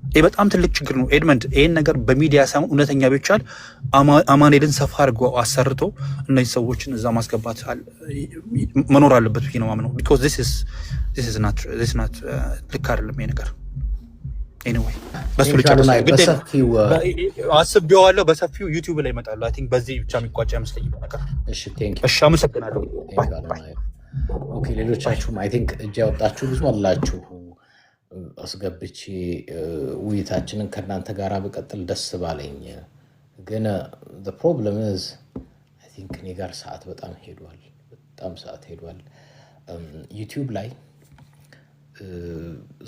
F: ይሄ በጣም ትልቅ ችግር ነው። ኤድመንድ ይሄን ነገር በሚዲያ ሳይሆን እውነተኛ ቢቻል አማኑኤልን ሰፋ አድርጎ አሰርቶ እነዚህ ሰዎችን እዛ ማስገባት መኖር አለበት ብዬ ነው የማምነው። because this is not ልክ አይደለም ይሄ ነገር። ኤኒዌይ በሱ ልጨርስ በሰፊው አስቤዋለሁ። በሰፊው ዩቲዩብ ላይ ይመጣሉ። አይ ቲንክ በዚህ ብቻ የሚቋጭ አይመስለኝም ነገር። እሺ ቴንክ ዩ። እሺ አመሰግናለሁ።
B: ኦኬ ሌሎቻችሁም አይ ቲንክ እጅ ያወጣችሁ ብዙ አላችሁ። አስገብቼ ውይይታችንን ከእናንተ ጋር በቀጥል ደስ ባለኝ። ግን the problem is I think እኔ ጋር ሰዓት በጣም ሄዷል፣ በጣም ሰዓት ሄዷል። ዩቲዩብ ላይ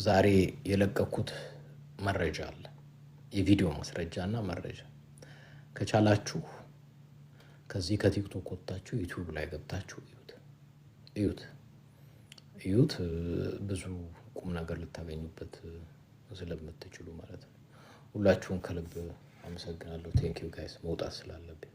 B: ዛሬ የለቀኩት መረጃ አለ፣ የቪዲዮ ማስረጃና መረጃ። ከቻላችሁ ከዚህ ከቲክቶክ ወጣችሁ ዩቲዩብ ላይ ገብታችሁ እዩት። ብዙ ቁም ነገር ልታገኙበት ስለምትችሉ ማለት ነው። ሁላችሁም ከልብ አመሰግናለሁ። ቴንክ ዩ ጋይስ። መውጣት ስላለብኝ